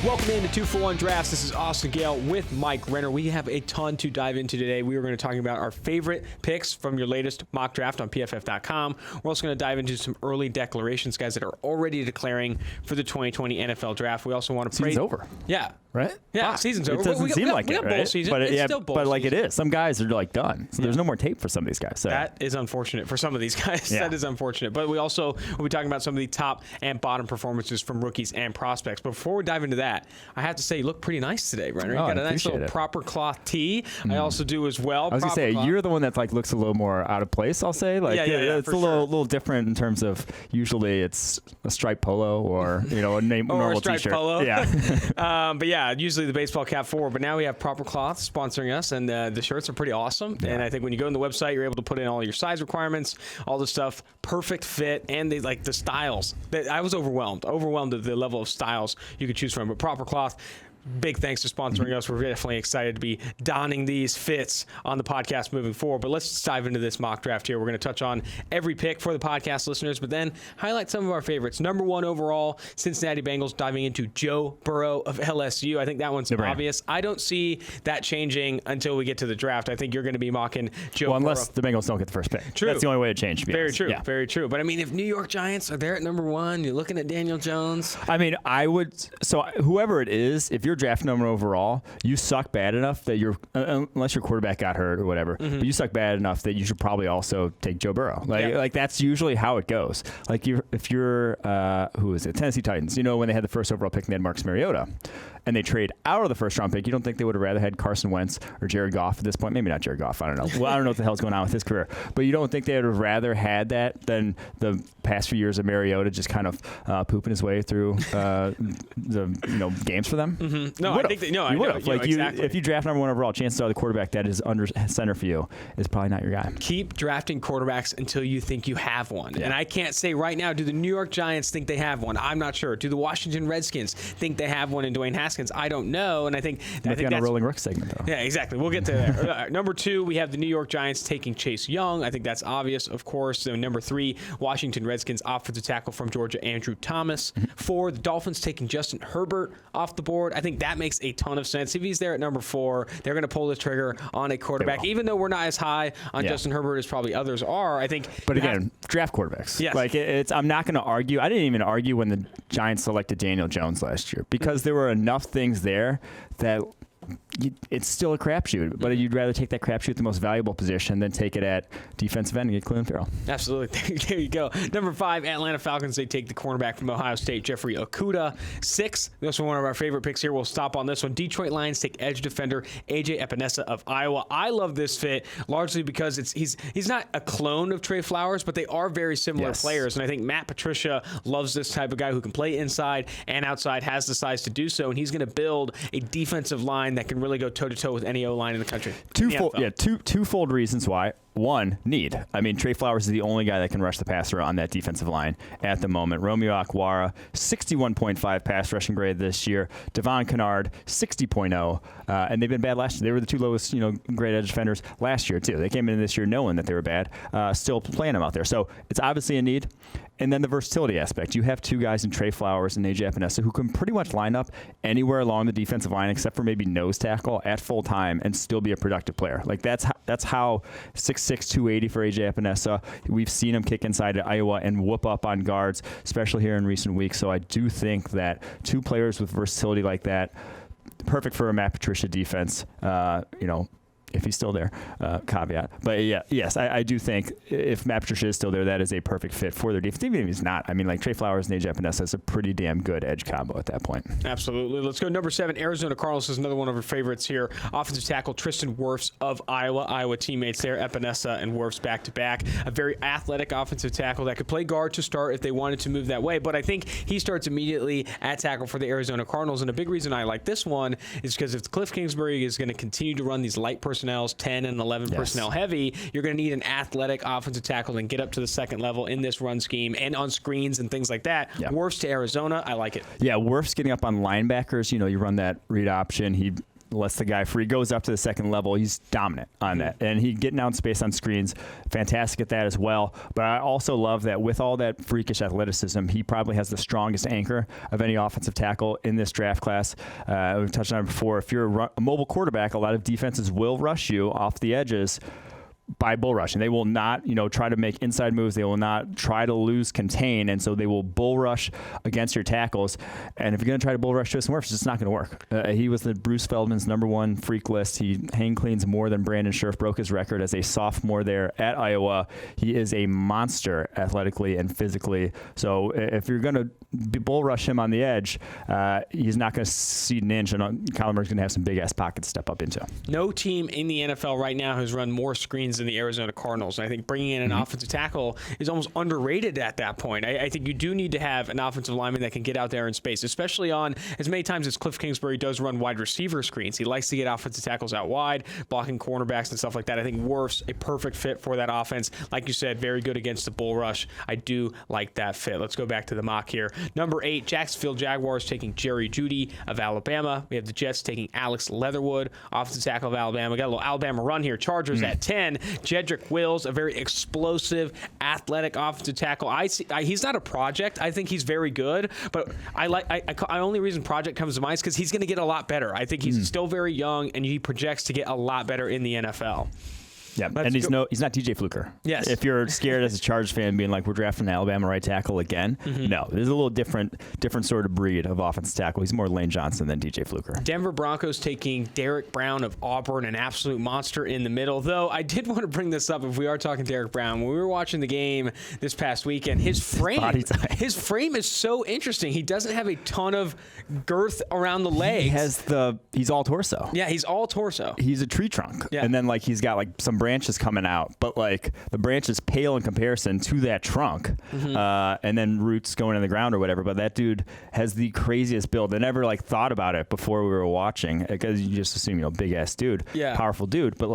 Welcome into 2-for-1 Drafts. This is Austin Gayle with Mike Renner. We have a ton to dive into today. We are going to talk about our favorite picks from your latest mock draft on PFF.com. We're also going to dive into some early declarations, guys that are already declaring for the 2020 NFL Draft. We also want to Season's over. Yeah. Right? Yeah, season's over. It doesn't seem like it, right? Bowl season. But it's still bowl but like season. it is. Some guys are like done. So there's no more tape for some of these guys. So. That is unfortunate for some of these guys. Yeah. That is unfortunate. But we also will be talking about some of the top and bottom performances from rookies and prospects. But before we dive into that, I have to say you look pretty nice today, Renner. You got a nice little proper cloth tee. I also do as well. I was going to say, cloth. you're the one that like looks a little more out of place, I'll say. Like, it's a little different in terms of usually it's a striped polo or, a normal striped t-shirt. Polo. Yeah. But yeah, usually the baseball cap forward. But now we have Proper Cloth sponsoring us, and the shirts are pretty awesome. Yeah. And I think when you go on the website, you're able to put in all your size requirements, all the stuff, perfect fit, and they like the styles. I was overwhelmed at the level of styles you could choose from. But Proper Cloth, big thanks for sponsoring us. We're definitely excited to be donning these fits on the podcast moving forward. But let's dive into this mock draft here. We're going to touch on every pick for the podcast listeners, but then highlight some of our favorites. Number 1 overall, Cincinnati Bengals, diving into Joe Burrow of LSU. I think that one's obvious. I don't see that changing until we get to the draft. I think you're going to be mocking Joe Burrow. Unless the Bengals don't get the first pick. True. That's the only way it changed. Very true. Yeah. Very true. But I mean, if New York Giants are there at number 1, you're looking at Daniel Jones. I mean, I would. So whoever it is, if you're draft number overall, you suck bad enough that you're, unless your quarterback got hurt or whatever, but you suck bad enough that you should probably also take Joe Burrow. Like that's usually how it goes. Like if you're, who is it? Tennessee Titans. When they had the first overall pick and they had Marcus Mariota, and they trade out of the first round pick, you don't think they would have rather had Carson Wentz or Jared Goff at this point? Maybe not Jared Goff. I don't know. Well, I don't know what the hell's going on with his career. But you don't think they would have rather had that than the past few years of Mariota just kind of pooping his way through the games for them? Mm-hmm. No, I think you would have. Like exactly. If you draft number 1 overall, chances are the quarterback that is under center for you is probably not your guy. Keep drafting quarterbacks until you think you have one. Yeah. And I can't say right now, do the New York Giants think they have one? I'm not sure. Do the Washington Redskins think they have one in Dwayne Haskins? I don't know. And I think that's on a rolling rook segment, though. Yeah, exactly. We'll get to there. Number 2, we have the New York Giants taking Chase Young. I think that's obvious, of course. So number 3, Washington Redskins offensive tackle from Georgia, Andrew Thomas. 4, the Dolphins taking Justin Herbert off the board. I think that makes a ton of sense. If he's there at number 4, they're going to pull the trigger on a quarterback. Even though we're not as high on Justin Herbert as probably others are, I think. But again, draft quarterbacks. Yes. Like I'm not going to argue. I didn't even argue when the Giants selected Daniel Jones last year because there were enough things there that it's still a crapshoot, but you'd rather take that crapshoot at the most valuable position than take it at defensive end and get Cleveland Farrell. Absolutely. There you go. Number 5, Atlanta Falcons. They take the cornerback from Ohio State, Jeffrey Okudah. 6, this is one of our favorite picks here. We'll stop on this one. Detroit Lions take edge defender A.J. Epinesa of Iowa. I love this fit largely because he's not a clone of Trey Flowers, but they are very similar players. And I think Matt Patricia loves this type of guy who can play inside and outside, has the size to do so, and he's going to build a defensive line that can really go toe-to-toe with any O-line in the country. Twofold reasons why. 1, need. I mean, Trey Flowers is the only guy that can rush the passer on that defensive line at the moment. Romeo Okwara, 61.5 pass rushing grade this year. Devon Kennard, 60.0. And they've been bad last year. They were the 2 lowest, grade edge defenders last year, too. They came in this year knowing that they were bad, still playing them out there. So it's obviously a need. And then the versatility aspect. You have 2 guys in Trey Flowers and A.J. Epinesa who can pretty much line up anywhere along the defensive line except for maybe nose tackle at full time and still be a productive player. Like that's how 6'6", 280 for A.J. Epinesa. We've seen him kick inside at Iowa and whoop up on guards, especially here in recent weeks. So I do think that 2 players with versatility like that, perfect for a Matt Patricia defense, if he's still there, caveat. But yes, I do think if Matt Patricia is still there, that is a perfect fit for their defense. Even if he's not, I mean, like Trey Flowers and A.J. Epinesa is a pretty damn good edge combo at that point. Absolutely. Let's go number 7. Arizona Cardinals is another one of our favorites here. Offensive tackle Tristan Wirfs of Iowa teammates there, Epinesa and Wirfs back to back. A very athletic offensive tackle that could play guard to start if they wanted to move that way. But I think he starts immediately at tackle for the Arizona Cardinals. And a big reason I like this one is because if Cliff Kingsbury is going to continue to run these light personnel, 10 and 11 personnel heavy, you're going to need an athletic offensive tackle and get up to the second level in this run scheme and on screens and things like that. Wirfs to Arizona, I like it. Yeah, Wirfs getting up on linebackers. You run that read option. He lets the guy free, goes up to the second level. He's dominant on that. And he getting out in space on screens, fantastic at that as well. But I also love that with all that freakish athleticism, he probably has the strongest anchor of any offensive tackle in this draft class. We've touched on it before. If you're a mobile quarterback, a lot of defenses will rush you off the edges by bull rushing. They will not, try to make inside moves. They will not try to lose contain, and so they will bull rush against your tackles. And if you're going to try to bull rush Tristan Wirfs, it's just not going to work. He was the Bruce Feldman's #1 freak list. He hang cleans more than Brandon Scherf, broke his record as a sophomore there at Iowa. He is a monster athletically and physically. So if you're going to bull rush him on the edge, he's not going to cede an inch, and Kyler Murray's going to have some big-ass pockets to step up into. No team in the NFL right now has run more screens than the Arizona Cardinals. And I think bringing in an offensive tackle is almost underrated at that point. I think you do need to have an offensive lineman that can get out there in space, especially on as many times as Cliff Kingsbury does run wide receiver screens. He likes to get offensive tackles out wide, blocking cornerbacks and stuff like that. I think Wirfs a perfect fit for that offense. Like you said, very good against the bull rush. I do like that fit. Let's go back to the mock here. Number 8, Jacksonville Jaguars taking Jerry Jeudy of Alabama. We have the Jets taking Alex Leatherwood, offensive tackle of Alabama. We got a little Alabama run here. Chargers at 10. Jedrick Wills, a very explosive, athletic offensive tackle. He's not a project. I think he's very good, but I only reason project comes to mind is because he's going to get a lot better. I think he's still very young, and he projects to get a lot better in the NFL. Yeah, and he's not DJ Fluker. Yes. If you're scared as a Chargers fan being like, we're drafting an Alabama right tackle again, no. There's a little different sort of breed of offensive tackle. He's more Lane Johnson than DJ Fluker. Denver Broncos taking Derek Brown of Auburn, an absolute monster in the middle. Though I did want to bring this up if we are talking Derek Brown. When we were watching the game this past weekend, his frame is so interesting. He doesn't have a ton of girth around the legs. He's all torso. Yeah, he's all torso. He's a tree trunk. Yeah. And then he's got some branches coming out, but the branches pale in comparison to that trunk, and then roots going in the ground or whatever. But that dude has the craziest build. I never thought about it before we were watching, because you just assume big ass dude, powerful dude, but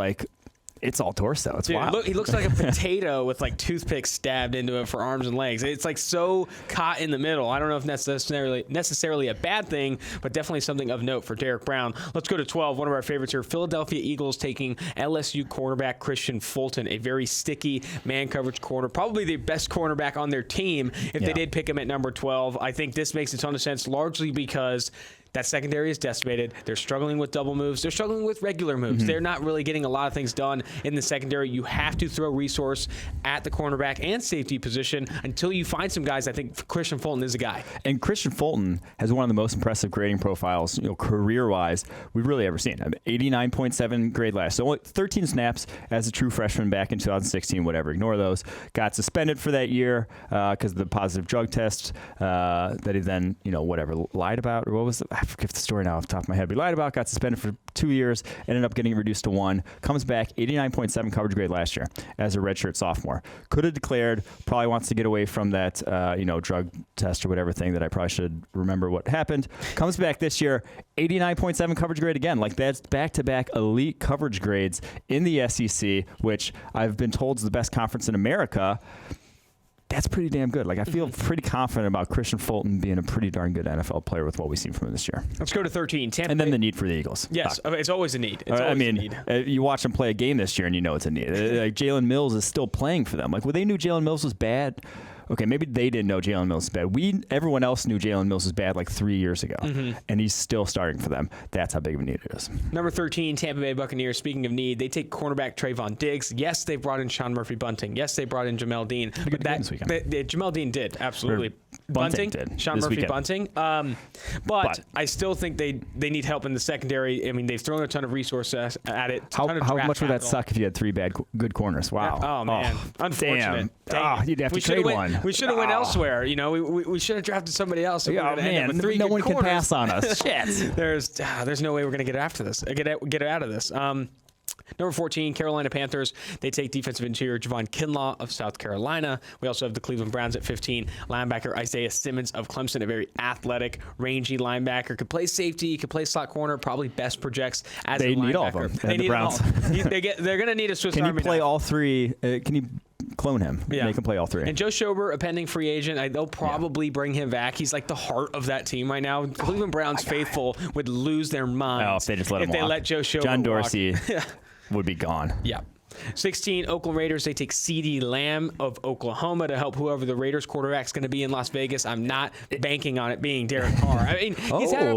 it's all torso. It's wild. He looks like a potato with toothpicks stabbed into it for arms and legs. It's so caught in the middle. I don't know if necessarily a bad thing, but definitely something of note for Derek Brown. Let's go to 12. One of our favorites here, Philadelphia Eagles taking LSU cornerback Christian Fulton, a very sticky man coverage corner, probably the best cornerback on their team if they did pick him at number 12. I think this makes a ton of sense, largely because that secondary is decimated. They're struggling with double moves. They're struggling with regular moves. They're not really getting a lot of things done in the secondary. You have to throw resource at the cornerback and safety position until you find some guys. I think Christian Fulton is a guy. And Christian Fulton has one of the most impressive grading profiles, career-wise, we've really ever seen. 89.7 grade last. So only 13 snaps as a true freshman back in 2016, whatever. Ignore those. Got suspended for that year because of the positive drug test that he then, lied about, or what was it? I forget the story now off the top of my head. But he lied about, got suspended for 2 years, ended up getting reduced to 1. Comes back, 89.7 coverage grade last year as a redshirt sophomore. Could have declared, probably wants to get away from that, drug test or whatever thing that I probably should remember what happened. Comes back this year, 89.7 coverage grade again. That's back-to-back elite coverage grades in the SEC, which I've been told is the best conference in America. That's pretty damn good. I feel pretty confident about Christian Fulton being a pretty darn good NFL player with what we've seen from him this year. Let's go to 13. And then the need for the Eagles. Yes, it's always a need. A need. You watch them play a game this year and it's a need. Jalen Mills is still playing for them. They knew Jalen Mills was bad. Okay, maybe they didn't know Jalen Mills was bad. Everyone else knew Jalen Mills was bad 3 years ago, and he's still starting for them. That's how big of a need it is. Number 13, Tampa Bay Buccaneers. Speaking of need, they take cornerback Trayvon Diggs. Yes, they brought in Sean Murphy-Bunting. Yes, they brought in Jamel Dean. But Jamel Dean did, absolutely. Bunting did. Sean Murphy-Bunting. But I still think they need help in the secondary. I mean, they've thrown a ton of resources at it. How much would that suck if you had 3 good corners? Wow. Oh, man. Unfortunate. Damn. You'd have to trade one. We should have went elsewhere. We should have drafted somebody else. Yeah, man. No one can pass on us. Shit. There's no way we're going to get after this. Get out of this. Number 14, Carolina Panthers. They take defensive interior Javon Kinlaw of South Carolina. We also have the Cleveland Browns at 15. Linebacker Isaiah Simmons of Clemson, a very athletic, rangy linebacker. Could play safety, could play slot corner, probably best projects as a linebacker. They need all of them. They need the Browns. They're going to need a Swiss Army knife. Can you play all 3? Can you clone him, make him play all three. And Joe Schobert, a pending free agent, they'll probably bring him back. He's like the heart of that team right now. Cleveland Browns faithful would lose their minds if they just let him walk. They let Joe Schobert John Dorsey would be gone. Yeah. 16, Oakland Raiders. They take CeeDee Lamb of Oklahoma to help whoever the Raiders quarterback's going to be in Las Vegas. I'm not banking on it being Derek Carr. I mean, he's had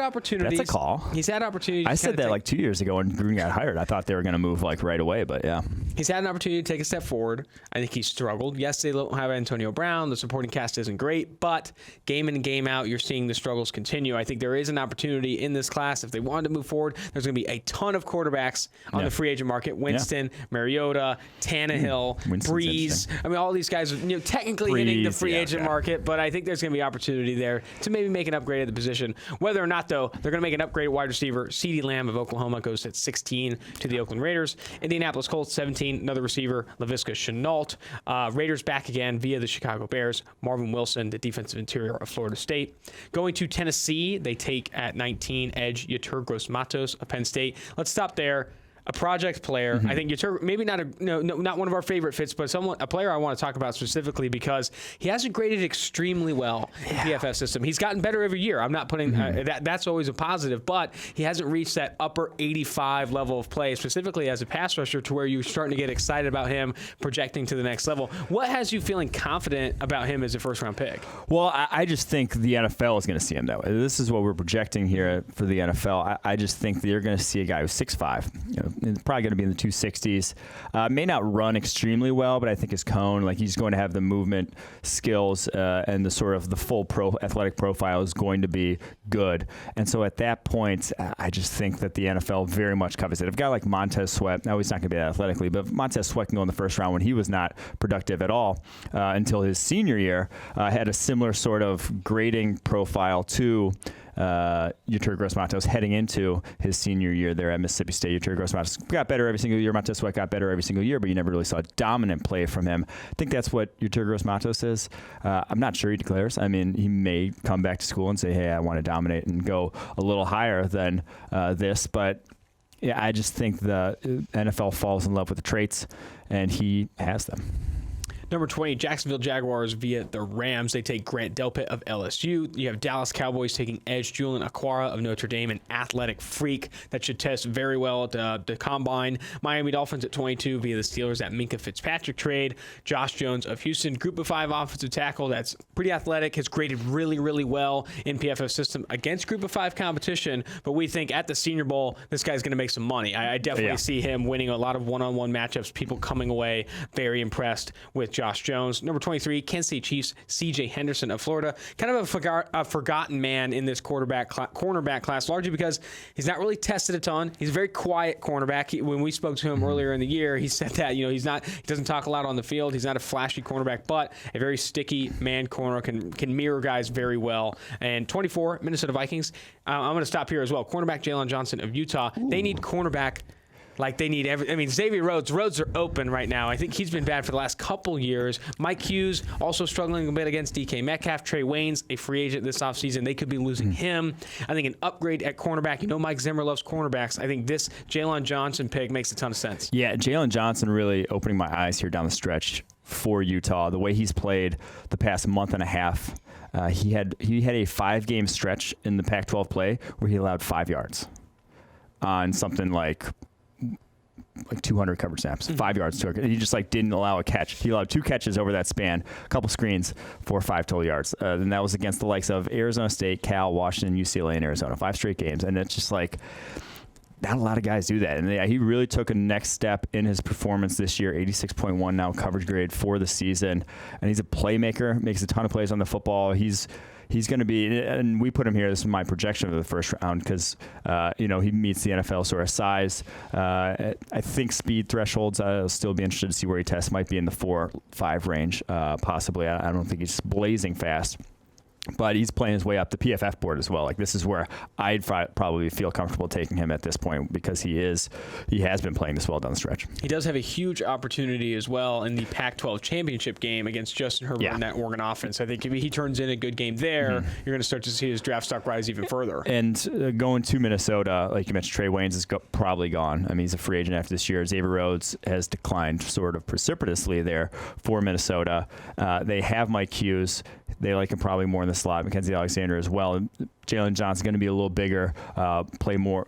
opportunities. That's a call. He's had opportunities. I said that like 2 years ago when Green got hired. I thought they were going to move like right away, but yeah. He's had an opportunity to take a step forward. I think he's struggled. Yes, they don't have Antonio Brown. The supporting cast isn't great, but game in and game out, you're seeing the struggles continue. I think there is an opportunity in this class. If they wanted to move forward, there's going to be a ton of quarterbacks on the free agent market. Winston, Mariota, Tannehill, Breeze. I mean, all these guys are technically hitting the free agent market, but I think there's going to be opportunity there to maybe make an upgrade at the position. Whether or not, though, they're going to make an upgrade at wide receiver. CeeDee Lamb of Oklahoma goes at 16 to the Oakland Raiders. Indianapolis Colts, 17. Another receiver, Laviska Shenault. Raiders back again via the Chicago Bears. Marvin Wilson, the defensive interior of Florida State. Going to Tennessee, they take at 19 edge Yetur Gross-Matos of Penn State. Let's stop there. A project player. I think Yetur, maybe not one of our favorite fits, but a player I want to talk about specifically because he hasn't graded extremely well in the PFF system. He's gotten better every year. I'm not putting that's always a positive, but he hasn't reached that upper 85 level of play, specifically as a pass rusher, to where you're starting to get excited about him projecting to the next level. What has you feeling confident about him as a first-round pick? Well, I just think the NFL is going to see him that way. This is what we're projecting here for the NFL. I just think that you're going to see a guy who's 6'5", probably going to be in the 260s. May not run extremely well, but I think his cone, like he's going to have the movement skills and the sort of the full athletic profile is going to be good. And so at that point, I just think that the NFL very much covers it. If a guy like Montez Sweat, now he's not going to be that athletically, but Montez Sweat can go in the first round when he was not productive at all until his senior year, had a similar sort of grading profile to Yetur Gross-Matos heading into his senior year there at Mississippi State. Yetur Gross-Matos got better every single year. Montez Sweat got better every single year, but you never really saw a dominant play from him. I think that's what Yetur Gross-Matos is. I'm not sure he declares. I mean, he may come back to school and say, hey, I want to dominate and go a little higher than this, but yeah, I just think the NFL falls in love with the traits, and he has them. Number 20, Jacksonville Jaguars via the Rams. They take Grant Delpit of LSU. You have Dallas Cowboys taking edge Julian Okwara of Notre Dame, an athletic freak that should test very well at the Combine. Miami Dolphins at 22 via the Steelers, that Minkah Fitzpatrick trade. Josh Jones of Houston, Group of 5 offensive tackle that's pretty athletic, has graded really, really well in PFF system against Group of 5 competition, but we think at the Senior Bowl, this guy's going to make some money. I definitely see him winning a lot of one-on-one matchups, people coming away very impressed with Josh Jones. Number 23, Kansas City Chiefs, C.J. Henderson of Florida. Kind of a forgotten man in this cornerback class, largely because he's not really tested a ton. He's a very quiet cornerback. When we spoke to him earlier in the year, he said that he doesn't talk a lot on the field. He's not a flashy cornerback, but a very sticky man corner, can mirror guys very well. And 24, Minnesota Vikings. I'm going to stop here as well. Cornerback Jalen Johnson of Utah. Ooh. They need cornerback like they need Xavier Rhodes are open right now. I think he's been bad for the last couple years. Mike Hughes also struggling a bit against DK Metcalf. Trey Waynes, a free agent this offseason. They could be losing him. I think an upgrade at cornerback. Mike Zimmer loves cornerbacks. I think this Jalen Johnson pick makes a ton of sense. Yeah, Jalen Johnson really opening my eyes here down the stretch for Utah. The way he's played the past month and a half. He had a 5-game stretch in the Pac-12 play where he allowed 5 yards on something like 200 coverage snaps, 5 yards. He just didn't allow a catch. He allowed 2 catches over that span, a couple screens for 5 total yards. And that was against the likes of Arizona State, Cal, Washington, UCLA, and Arizona. 5 straight games. And it's just not a lot of guys do that. And he really took a next step in his performance this year, 86.1 now coverage grade for the season. And he's a playmaker, makes a ton of plays on the football. He's going to be, and we put him here, this is my projection of the first round because, he meets the NFL sort of size. I think speed thresholds, I'll still be interested to see where he tests. Might be in the 4.5 range, possibly. I don't think he's blazing fast. but he's playing his way up the PFF board as well. Like, this is where I'd probably feel comfortable taking him at this point because he has been playing this well down the stretch. He does have a huge opportunity as well in the Pac-12 championship game against Justin Herbert and that Oregon offense. I think if he turns in a good game there, you're going to start to see his draft stock rise even further. And going to Minnesota, like you mentioned, Trey Waynes is probably gone. I mean, he's a free agent after this year. Xavier Rhodes has declined sort of precipitously there for Minnesota. They have Mike Hughes. They like him probably more in the slot. Mackenzie Alexander as well. Jalen Johnson's going to be a little bigger,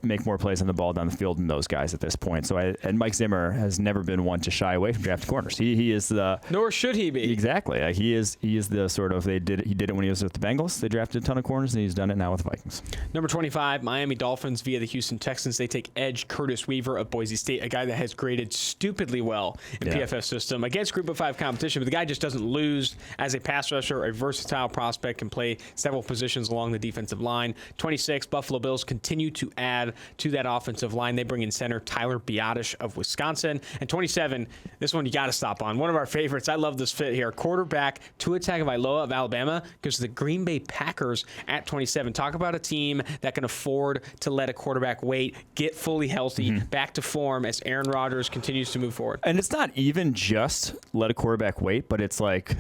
make more plays on the ball down the field than those guys at this point. So, and Mike Zimmer has never been one to shy away from drafting corners. He is the nor should he be exactly. Like he is the sort of he did it when he was with the Bengals. They drafted a ton of corners, and he's done it now with the Vikings. Number 25, Miami Dolphins via the Houston Texans. They take edge Curtis Weaver of Boise State, a guy that has graded stupidly well in PFF system against Group of 5 competition, but the guy just doesn't lose as a pass rusher, a versatile prospect, can play several positions along the defensive line. 26, Buffalo Bills continue to add to that offensive line. They bring in center Tyler Biadasz of Wisconsin. And 27, this one you got to stop on. One of our favorites. I love this fit here. Quarterback Tua Tagovailoa of Alabama goes to the Green Bay Packers at 27. Talk about a team that can afford to let a quarterback wait, get fully healthy, back to form as Aaron Rodgers continues to move forward. And it's not even just let a quarterback wait, but it's like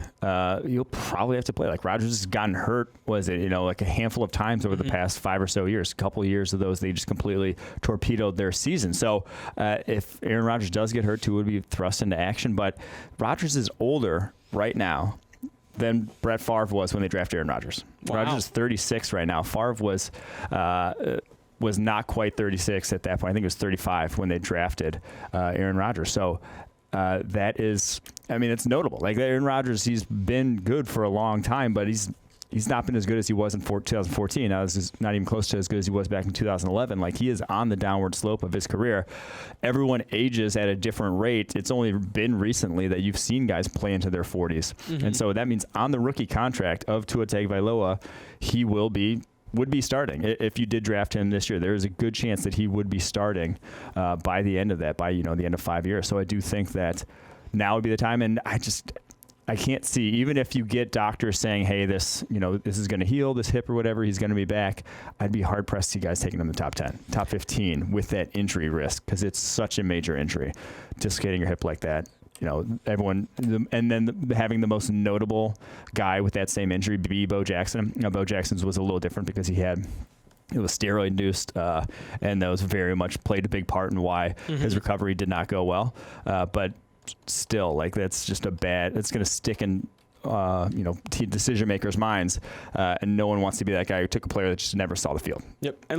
you'll probably have to play. Like Rodgers has gotten hurt, like a handful of times over the past 5 or so years. A couple of years of those, they just completely torpedoed their season. So if Aaron Rodgers does get hurt, Tua would be thrust into action. But Rodgers is older right now than Brett Favre was when they drafted Aaron Rodgers. Wow. Rodgers is 36 right now. Favre was not quite 36 at that point. I think it was 35 when they drafted Aaron Rodgers. So that is, it's notable. Like Aaron Rodgers, he's been good for a long time, but he's not been as good as he was in 2014. Now, this is not even close to as good as he was back in 2011. Like, he is on the downward slope of his career. Everyone ages at a different rate. It's only been recently that you've seen guys play into their 40s. And so that means on the rookie contract of Tua Tagovailoa, he would be starting. If you did draft him this year, there is a good chance that he would be starting by the end of that, by the end of 5 years. So I do think that now would be the time. And I can't see, even if you get doctors saying, hey, this is going to heal, this hip or whatever, he's going to be back, I'd be hard-pressed to see guys taking him in the top 10, top 15 with that injury risk, because it's such a major injury. Dislocating your hip like that, everyone, and then having the most notable guy with that same injury be Bo Jackson. Bo Jackson's was a little different because it was steroid-induced, and that was very much played a big part in why his recovery did not go well. But still, like, that's just it's going to stick in decision makers' minds, and no one wants to be that guy who took a player that just never saw the field. Yep. And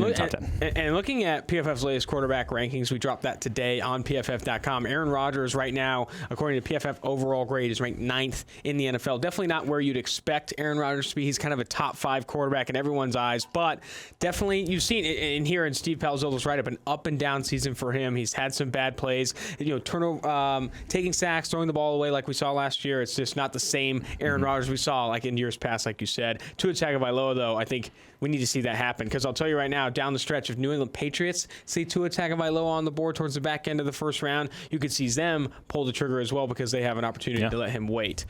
looking at PFF's latest quarterback rankings, we dropped that today on PFF.com. Aaron Rodgers right now, according to PFF overall grade, is ranked 9th in the NFL. Definitely not where you'd expect Aaron Rodgers to be. He's kind of a top 5 quarterback in everyone's eyes, but definitely you've seen in here, and Steve Palazzolo's write-up, an up and down season for him. He's had some bad plays, turnover, taking sacks, throwing the ball away like we saw last year. It's just not the same Aaron Rodgers we saw like in years past, like you said. Tua Tagovailoa, though, I think we need to see that happen, because I'll tell you right now, down the stretch, if New England Patriots see Tua Tagovailoa on the board towards the back end of the first round, you could see them pull the trigger as well, because they have an opportunity to let him wait.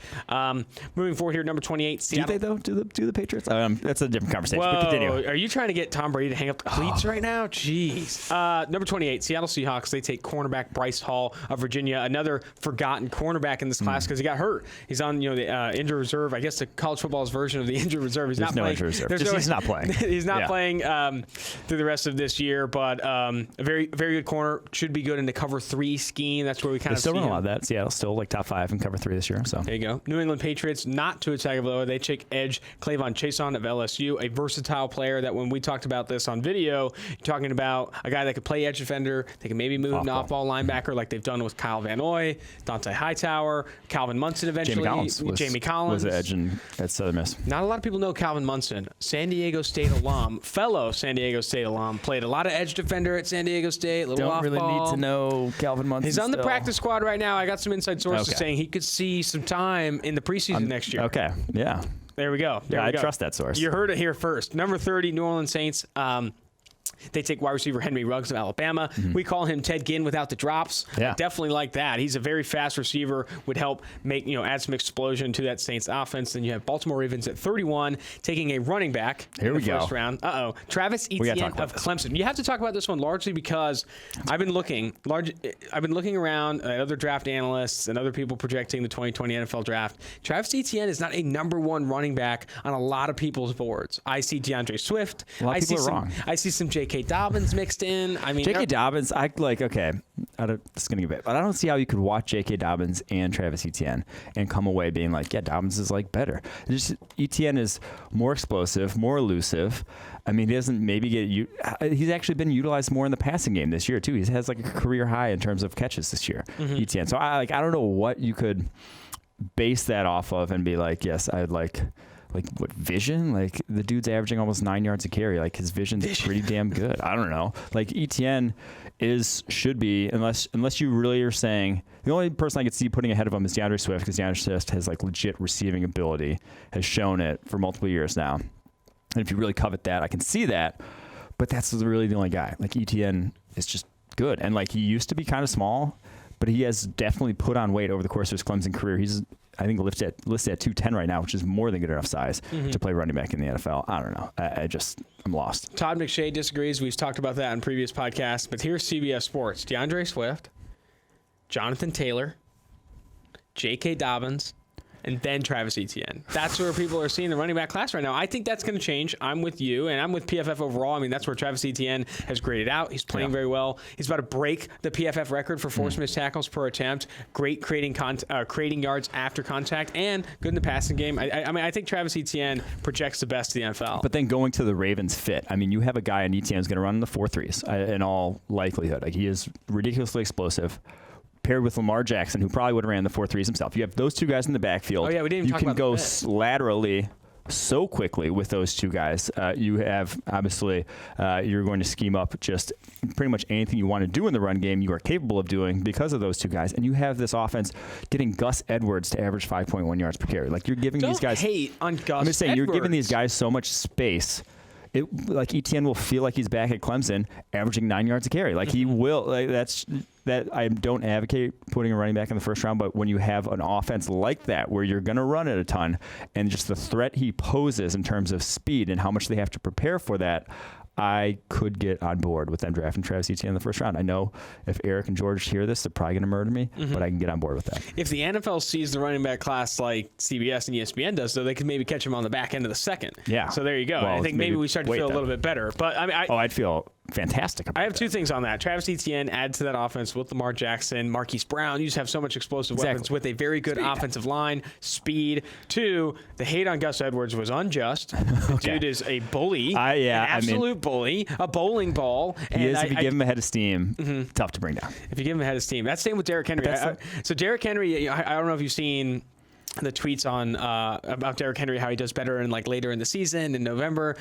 Moving forward here, number 28, Seattle. Do they, though? Do the Patriots? That's a different conversation. Whoa, but continue. Are you trying to get Tom Brady to hang up the cleats right now? Jeez. Number 28, Seattle Seahawks. They take cornerback Bryce Hall of Virginia, another forgotten cornerback in this class because he got hurt. He's on the injured reserve. I guess the college football's version of the injured reserve. He's not playing. He's not playing. He's not playing through the rest of this year, but a very, very good corner. Should be good in the cover 3 scheme. That's where we kind of still run a lot of that. Seattle's still like top 5 in cover 3 this year. So there you go. New England Patriots, not Tua Tagovailoa. They take edge Clavon Chason of LSU, a versatile player that when we talked about this on video, you're talking about a guy that could play edge defender. They can maybe move an off-ball linebacker like they've done with Kyle Van Noy, Dante Hightower, Calvin Munson eventually. Jamie Collins was edge at Southern Miss. Not a lot of people know Calvin Munson, San Diego State alum, fellow San Diego State alum, played a lot of edge defender at San Diego State. Don't really need to know Calvin Munson. He's on the practice squad right now. I got some inside sources saying he could see some time in the preseason next year. Okay, yeah. There we go. I trust that source. You heard it here first. Number 30, New Orleans Saints. They take wide receiver Henry Ruggs of Alabama. We call him Ted Ginn without the drops. Yeah. Definitely like that. He's a very fast receiver, would help make, add some explosion to that Saints offense. Then you have Baltimore Ravens at 31, taking a running back in the first round. Travis Etienne of Clemson. You have to talk about this one largely because I've been looking around at other draft analysts and other people projecting the 2020 NFL draft. Travis Etienne is not a number one running back on a lot of people's boards. I see DeAndre Swift. I see some J.K. Dobbins mixed in. I mean, J.K. Dobbins, I don't see how you could watch J.K. Dobbins and Travis Etienne and come away being like, yeah, Dobbins is like better. Etienne is more explosive, more elusive. I mean, he doesn't maybe he's actually been utilized more in the passing game this year too. He has like a career high in terms of catches this year, Etienne. So I don't know what you could base that off of and be like, yes, I'd like what vision? Like the dude's averaging almost 9 yards a carry. Like his vision's pretty damn good. I don't know. Like Etienne should be, unless you really are saying the only person I could see putting ahead of him is DeAndre Swift, because DeAndre Swift has like legit receiving ability, has shown it for multiple years now. And if you really covet that, I can see that. But that's really the only guy. Like Etienne is just good. And like he used to be kind of small, but he has definitely put on weight over the course of his Clemson career. He's, I think, listed at 210 right now, which is more than good enough size to play running back in the NFL. I don't know. I'm lost. Todd McShay disagrees. We've talked about that in previous podcasts. But here's CBS Sports. DeAndre Swift, Jonathan Taylor, J.K. Dobbins, and then Travis Etienne. That's where people are seeing the running back class right now. I think that's going to change. I'm with you, and I'm with PFF overall. I mean, that's where Travis Etienne has graded out. He's playing very well. He's about to break the PFF record for forced missed tackles per attempt. Great creating yards after contact, and good in the passing game. I mean, I think Travis Etienne projects the best of the NFL. But then going to the Ravens fit, I mean, you have a guy in Etienne who's going to run in the 4.3s in all likelihood. Like he is ridiculously explosive, paired with Lamar Jackson, who probably would have ran the 4.3s himself. You have those two guys in the backfield. Oh, yeah, we didn't even talk about You can go laterally so quickly with those two guys. You have, obviously, you're going to scheme up just pretty much anything you want to do in the run game you are capable of doing because of those two guys. And you have this offense getting Gus Edwards to average 5.1 yards per carry. Like, you're giving these guys... hate on Gus I'm just saying, Edwards. You're giving these guys so much space. Like Etienne will feel like he's back at Clemson, averaging 9 yards a carry. Like he will. Like that. I don't advocate putting a running back in the first round, but when you have an offense like that where you're going to run it a ton, and just the threat he poses in terms of speed and how much they have to prepare for that, I could get on board with them drafting Travis Etienne in the first round. I know if Eric and George hear this, they're probably going to murder me, but I can get on board with that. If the NFL sees the running back class like CBS and ESPN does, though, they could maybe catch him on the back end of the second. Yeah. So there you go. Well, I think maybe we start to feel a little bit better. But I mean, I'd feel fantastic about I have two things on that. Travis Etienne adds to that offense with Lamar Jackson, Marquise Brown. You just have so much explosive weapons with a very good offensive line, speed. Two, the hate on Gus Edwards was unjust. The dude is a bully, an absolute bully, a bowling ball. He is, if you give him a head of steam, tough to bring down. If you give him a head of steam. That's the same with Derrick Henry. So Derrick Henry, I don't know if you've seen the tweets on about Derrick Henry, how he does better in like later in the season in November.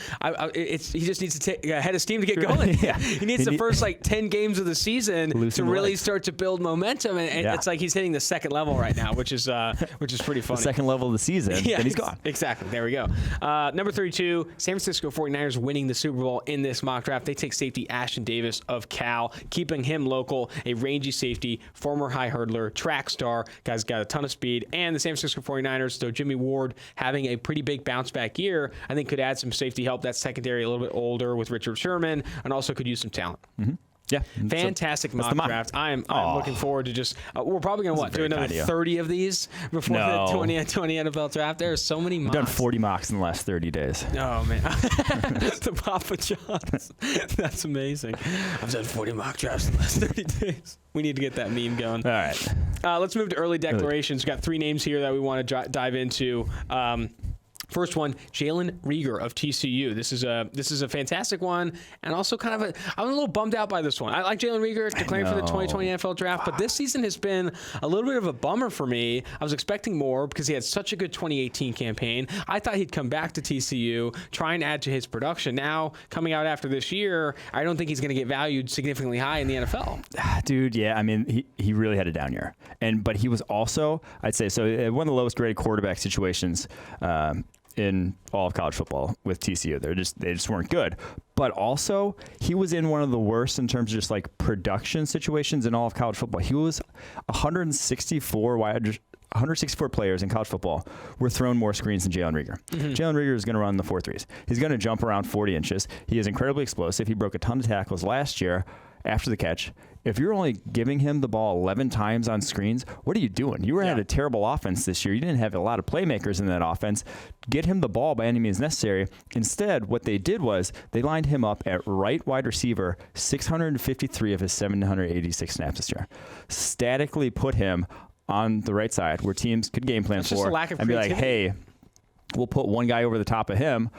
He just needs to take a head of steam to get going. He needs the first like 10 games of the season to really start to build momentum, and it's like he's hitting the second level right now, which is pretty funny. The second level of the season, then he's gone. Exactly. There we go. Number 32, San Francisco 49ers winning the Super Bowl in this mock draft. They take safety Ashton Davis of Cal, keeping him local, a rangy safety, former high hurdler, track star. Guy's got a ton of speed, and the San Francisco 49ers, so Jimmy Ward having a pretty big bounce back year, I think could add some safety help. That secondary a little bit older with Richard Sherman, and also could use some talent. Yeah. Fantastic mock draft. I'm looking forward to just, we're probably going to do another 30 of these before the 2020 NFL draft. There are so many mocks. We've done 40 mocks in the last 30 days. Oh, man. The Papa John's. That's amazing. I've done 40 mock drafts in the last 30 days. We need to get that meme going. All right. Let's move to early declarations. We've got three names here that we want to dive into. First one, Jalen Reagor of TCU. This is a fantastic one, and also kind of I'm a little bummed out by this one. I like Jalen Reagor declaring for the 2020 NFL draft, but this season has been a little bit of a bummer for me. I was expecting more because he had such a good 2018 campaign. I thought he'd come back to TCU, try and add to his production. Now, coming out after this year, I don't think he's going to get valued significantly high in the NFL. Dude, yeah, I mean, he really had a down year, but he was also, I'd say, so one of the lowest rated quarterback situations in all of college football with TCU. They just weren't good. But also, he was in one of the worst in terms of just like production situations in all of college football. He was 164 players in college football were thrown more screens than Jalen Reagor. Jalen Reagor is going to run the 4.3s. He's going to jump around 40 inches. He is incredibly explosive. He broke a ton of tackles last year after the catch. If you're only giving him the ball 11 times on screens, what are you doing? You had a terrible offense this year. You didn't have a lot of playmakers in that offense. Get him the ball by any means necessary. Instead, what they did was they lined him up at right wide receiver 653 of his 786 snaps this year. Statically put him on the right side where teams could game plan for and be like, hey, we'll put one guy over the top of him,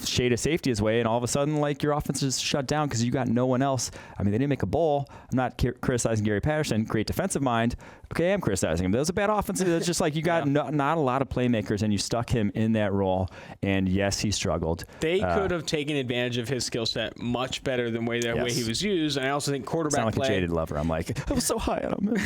shade a safety his way, and all of a sudden, like, your offense is shut down because you got no one else. I mean, they didn't make a bowl. I'm not criticizing Gary Patterson, great defensive mind. Okay, I'm criticizing him. That was a bad offense. It's just like you got not a lot of playmakers, and you stuck him in that role, and yes, he struggled. They could have taken advantage of his skill set much better than way he was used, and I also think quarterback play. Sound like play. a jaded lover. I'm like, I was so high on him.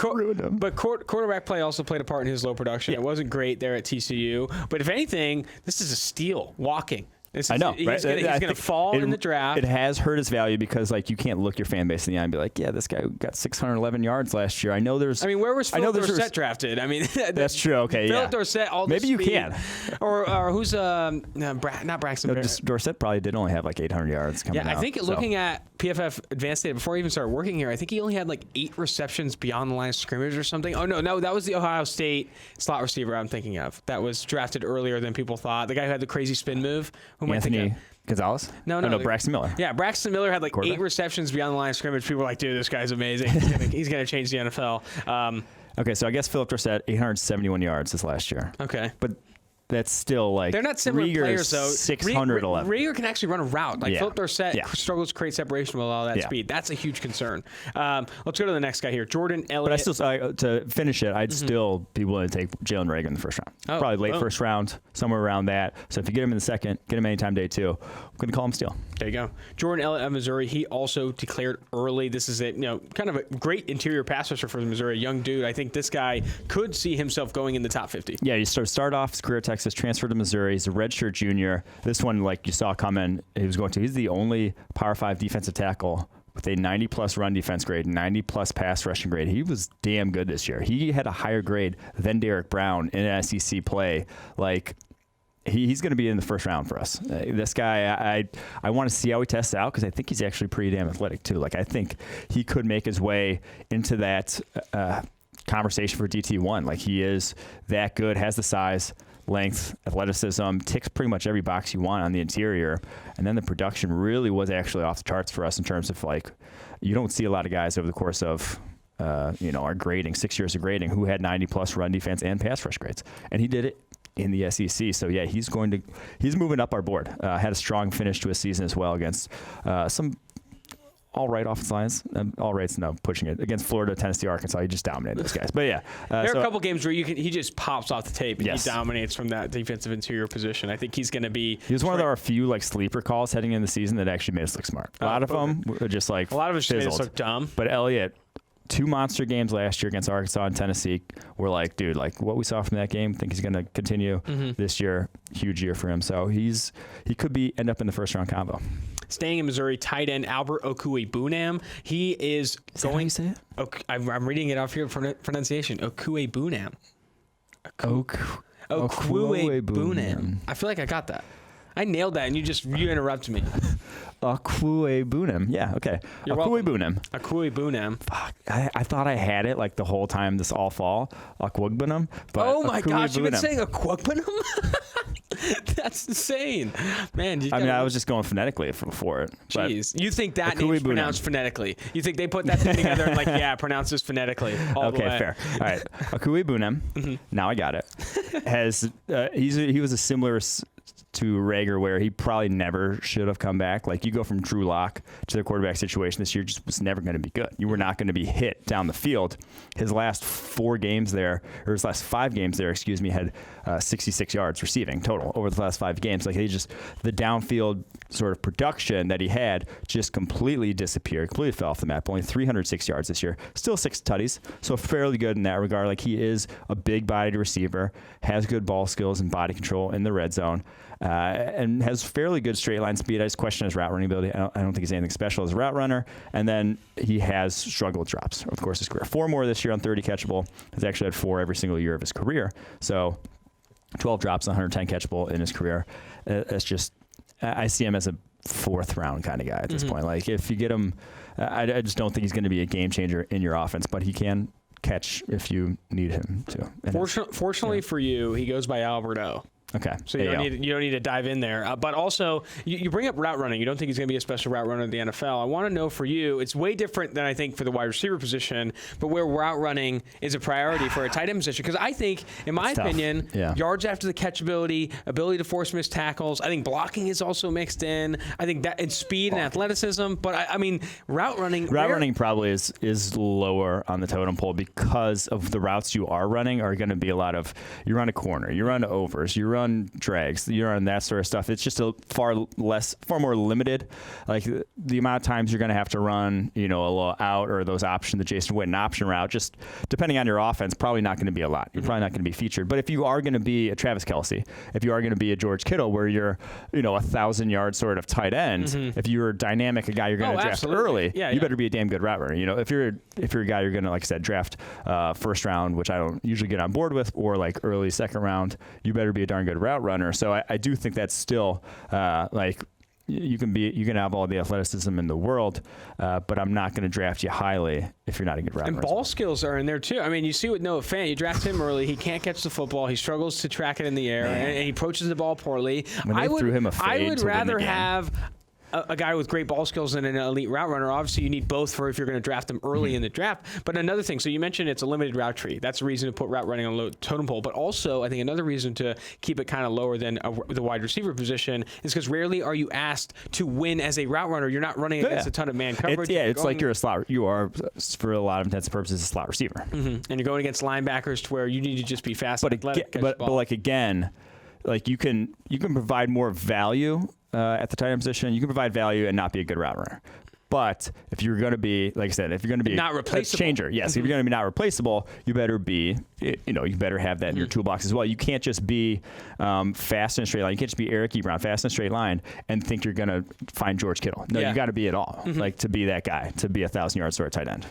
Ruined him. But quarterback play also played a part in his low production. It wasn't great there at TCU, but if anything, this is a steal walking. I know, right? He's going to fall in the draft. It has hurt his value because, like, you can't look your fan base in the eye and be like, yeah, this guy got 611 yards last year. I know there's. I mean, where was Philip Dorsett drafted? I mean, that's true. Okay, Philip Dorsett, all the maybe speed. You can. Or who's not Braxton? No, Dorsett probably did only have like 800 yards coming out. I think looking at PFF advanced data before I even started working here, I think he only had like 8 receptions beyond the line of scrimmage or something. Oh no, that was the Ohio State slot receiver I'm thinking of. That was drafted earlier than people thought. The guy who had the crazy spin move. Who am I thinking of? Gonzalez? No, Braxton Miller. Yeah, Braxton Miller had like 8 receptions beyond the line of scrimmage. People were like, dude, this guy's amazing. He's going to change the NFL. Okay, so I guess Philip Dorsett, 871 yards this last year. Okay. But that's still like they're not similar players though. 611. Reagor can actually run a route. Like Philip Dorsett struggles to create separation with all that speed. That's a huge concern. Let's go to the next guy here, Jordan Elliott. But I still to finish it, I'd still be willing to take Jalen Reagor in the first round. Probably late first round, somewhere around that. So if you get him in the second, get him anytime day 2. I'm going to call him steal. There you go. Jordan Elliott of Missouri. He also declared early. This is kind of a great interior pass rusher for Missouri. A young dude. I think this guy could see himself going in the top 50. Yeah, he started off his career at Texas, transferred to Missouri. He's a redshirt junior. This one, like you saw coming, he's the only Power 5 defensive tackle with a 90-plus run defense grade, 90-plus pass rushing grade. He was damn good this year. He had a higher grade than Derek Brown in SEC play. Like, he's going to be in the first round for us. This guy, I want to see how he tests out because I think he's actually pretty damn athletic too. Like, I think he could make his way into that conversation for DT1. Like, he is that good, has the size, length, athleticism, ticks pretty much every box you want on the interior. And then the production really was actually off the charts for us in terms of, like, you don't see a lot of guys over the course of our grading, 6 years of grading, who had 90-plus run defense and pass rush grades. And he did it in the SEC. So, yeah, he's moving up our board. Had a strong finish to his season as well against some all-right offensive lines. All-right's no pushing it. Against Florida, Tennessee, Arkansas, he just dominated those guys. But, yeah. There are a couple games where he just pops off the tape and he dominates from that defensive interior position. I think he's going to be... He was one of our few, like, sleeper calls heading in the season that actually made us look smart. A lot of them were just, like, a lot of us fizzled. made us look dumb. But Elliott... 2 monster games last year against Arkansas and Tennessee. We're like, dude, like what we saw from that game, I think he's going to continue this year. Huge year for him. So he could end up in the first round combo. Staying in Missouri, tight end Albert Okwuegbunam. He is going. Is that how you say it? I'm reading it off here for pronunciation. Okwuegbunam. Okwuegbunam. I feel like I got that. I nailed that, and you interrupted me. Okwuegbunam. Yeah, okay. Okwuegbunam. Okwuegbunam. Fuck. I thought I had it like the whole time this all fall. Okwuegbunam. Oh my gosh, you've been saying Okwuegbunam? That's insane. Man, I was just going phonetically for it. Jeez. You think that name's pronounced phonetically. You think they put that thing together and like, yeah, pronounce this phonetically. Okay, fair. All right. Okwuegbunam. Now I got it. He was a similar to Rager where he probably never should have come back. Like, you go from Drew Lock to the quarterback situation this year, just was never going to be good. You were not going to be hit down the field. His last 5 games there, had 66 yards receiving total over the last 5 games. Like, the downfield sort of production that he had just completely disappeared, completely fell off the map. Only 306 yards this year. Still 6 tutties, so fairly good in that regard. Like, he is a big-bodied receiver, has good ball skills and body control in the red zone, and has fairly good straight line speed. I just question his route running ability. I don't think he's anything special as a route runner. And then he has struggled with drops, of course, his career. 4 more this year on 30 catchable. He's actually had 4 every single year of his career. So 12 drops, 110 catchable in his career. It's just, I see him as a 4th round kind of guy at this point. Like, if you get him, I just don't think he's going to be a game changer in your offense, but he can catch if you need him to. Fortunately for you, he goes by Alberto. Okay. So you don't need to dive in there. But also, you bring up route running. You don't think he's going to be a special route runner in the NFL. I want to know for you, it's way different than I think for the wide receiver position, but where route running is a priority for a tight end position. Because I think, in my opinion, yards after the catchability, ability to force missed tackles, I think blocking is also mixed in. I think that and speed and athleticism. But I mean, route running. Route running probably is lower on the totem pole because of the routes you are running are going to be a lot of, you run a corner, you run overs, you run drags, you run that sort of stuff. It's just a far more limited. Like, the amount of times you're going to have to run, a little out or those option, the Jason Witten option route, just depending on your offense, probably not going to be a lot. You're probably not going to be featured. But if you are going to be a Travis Kelce, if you are going to be a George Kittle, where you're, 1,000-yard sort of tight end, if you're dynamic, a guy you're going to draft early, you better be a damn good route runner. If you're a guy you're going to, like I said, draft first round, which I don't usually get on board with, or like early second round, you better be a darn good route runner. So I do think that's still you can have all the athleticism in the world, but I'm not going to draft you highly if you're not a good route runner. And ball skills are in there too. I mean, you see with Noah Fant, you draft him early, he can't catch the football, he struggles to track it in the air, and he approaches the ball poorly. I would rather have a guy with great ball skills and an elite route runner. Obviously, you need both if you're going to draft them early in the draft. But another thing, so you mentioned it's a limited route tree. That's a reason to put route running on low totem pole. But also, I think another reason to keep it kind of lower than the wide receiver position is because rarely are you asked to win as a route runner. You're not running against a ton of man coverage. It's like you're a slot. You are, for a lot of intents and purposes, a slot receiver. And you're going against linebackers to where you need to just be fast and athletic. But like, again, like, you can provide more value at the tight end position. You can provide value and not be a good route runner. But if you're going to be, like I said, if you're going to be not replaceable, a changer, yes, if you're going to be not replaceable, you better be, you better have that in your toolbox as well. You can't just be fast in a straight line. You can't just be Eric Ebron, fast in a straight line, and think you're going to find George Kittle. No, you got to be it all. Like, to be that guy, to be 1,000-yard sort of tight end.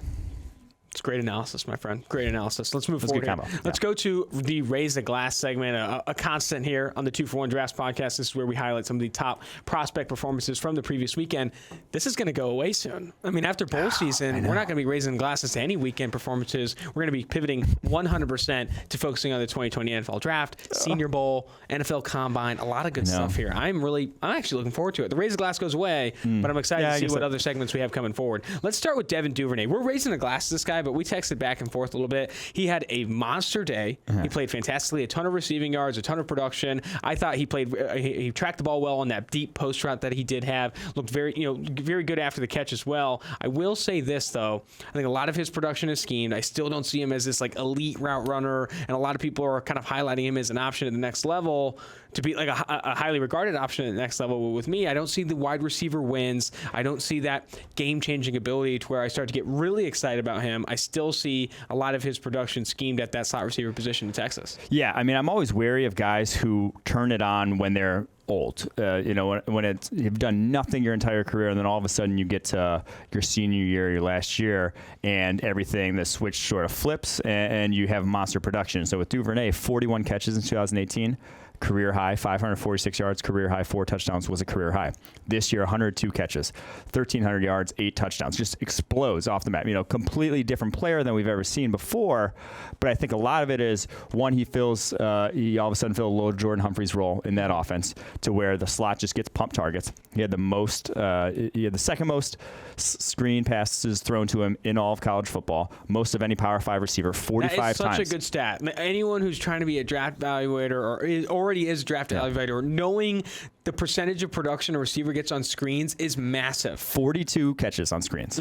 It's great analysis, my friend. Great analysis. Let's move forward here. Let's go to the Raise the Glass segment, a constant here on the 2-for-1 Drafts podcast. This is where we highlight some of the top prospect performances from the previous weekend. This is going to go away soon. I mean, after bowl season, we're not going to be raising glasses to any weekend performances. We're going to be pivoting 100% to focusing on the 2020 NFL Draft, Senior Bowl, NFL Combine, a lot of good stuff here. I'm actually looking forward to it. The Raise the Glass goes away, but I'm excited to see what other segments we have coming forward. Let's start with Devin Duvernay. We're raising the glass to this guy, but we texted back and forth a little bit. He had a monster day. He played fantastically, a ton of receiving yards, a ton of production. I thought he played. He tracked the ball well on that deep post route that he did have. Looked very good after the catch as well. I will say this though. I think a lot of his production is schemed. I still don't see him as this like elite route runner, and a lot of people are kind of highlighting him as an option at the next level, to be like a highly regarded option at the next level. With me, I don't see the wide receiver wins. I don't see that game-changing ability to where I start to get really excited about him. I still see a lot of his production schemed at that slot receiver position in Texas. Yeah, I mean, I'm always wary of guys who turn it on when they're old. When you've done nothing your entire career, and then all of a sudden you get to your senior year, your last year, and everything, the switch sort of flips, and you have monster production. So with Duvernay, 41 catches in 2018. Career high, 546 yards, career high, 4 touchdowns was a career high. This year, 102 catches, 1,300 yards, 8 touchdowns. Just explodes off the map. Completely different player than we've ever seen before. But I think a lot of it is, one, he all of a sudden fills a little Jordan Humphreys role in that offense. to where the slot just gets pump targets. He had the second most screen passes thrown to him in all of college football, most of any Power 5 receiver, 45 times. That is such a good stat. Anyone who's trying to be a draft evaluator or already is a draft evaluator, knowing the percentage of production a receiver gets on screens is massive. 42 catches on screens,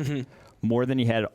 more than he had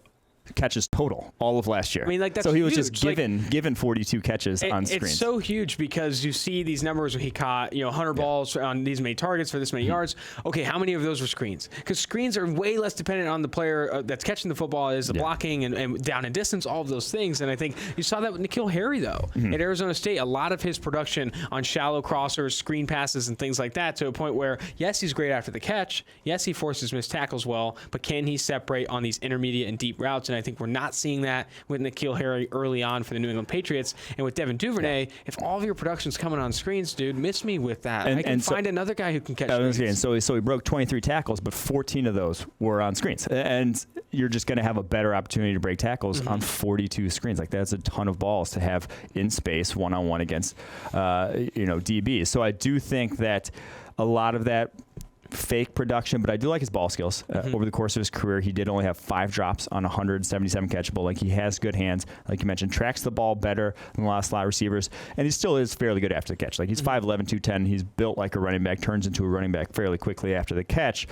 catches total all of last year. I mean, like, that's so he was huge. just given 42 catches on screens. It's so huge because you see these numbers where he caught 100 balls on these many targets for this many yards. Okay, how many of those were screens? Because screens are way less dependent on the player that's catching the football, is the blocking and down and distance, all of those things. And I think you saw that with Nikhil Harry, though, at Arizona State. A lot of his production on shallow crossers, screen passes, and things like that, to a point where, yes, he's great after the catch. Yes, he forces missed tackles well, but can he separate on these intermediate and deep routes? And I think we're not seeing that with Nikhil Harry early on for the New England Patriots. And with Devin Duvernay, if all of your production's coming on screens, dude, miss me with that. I can find another guy who can catch screens. So he broke 23 tackles, but 14 of those were on screens. And you're just going to have a better opportunity to break tackles on 42 screens. Like, that's a ton of balls to have in space one-on-one against, DBs. So I do think that a lot of that fake production, but I do like his ball skills. Over the course of his career, he did only have 5 drops on 177 catchable. Like, he has good hands. Like you mentioned, tracks the ball better than a lot of slot receivers, and he still is fairly good after the catch. Like, he's 5'11", 210. He's built like a running back, turns into a running back fairly quickly after the catch,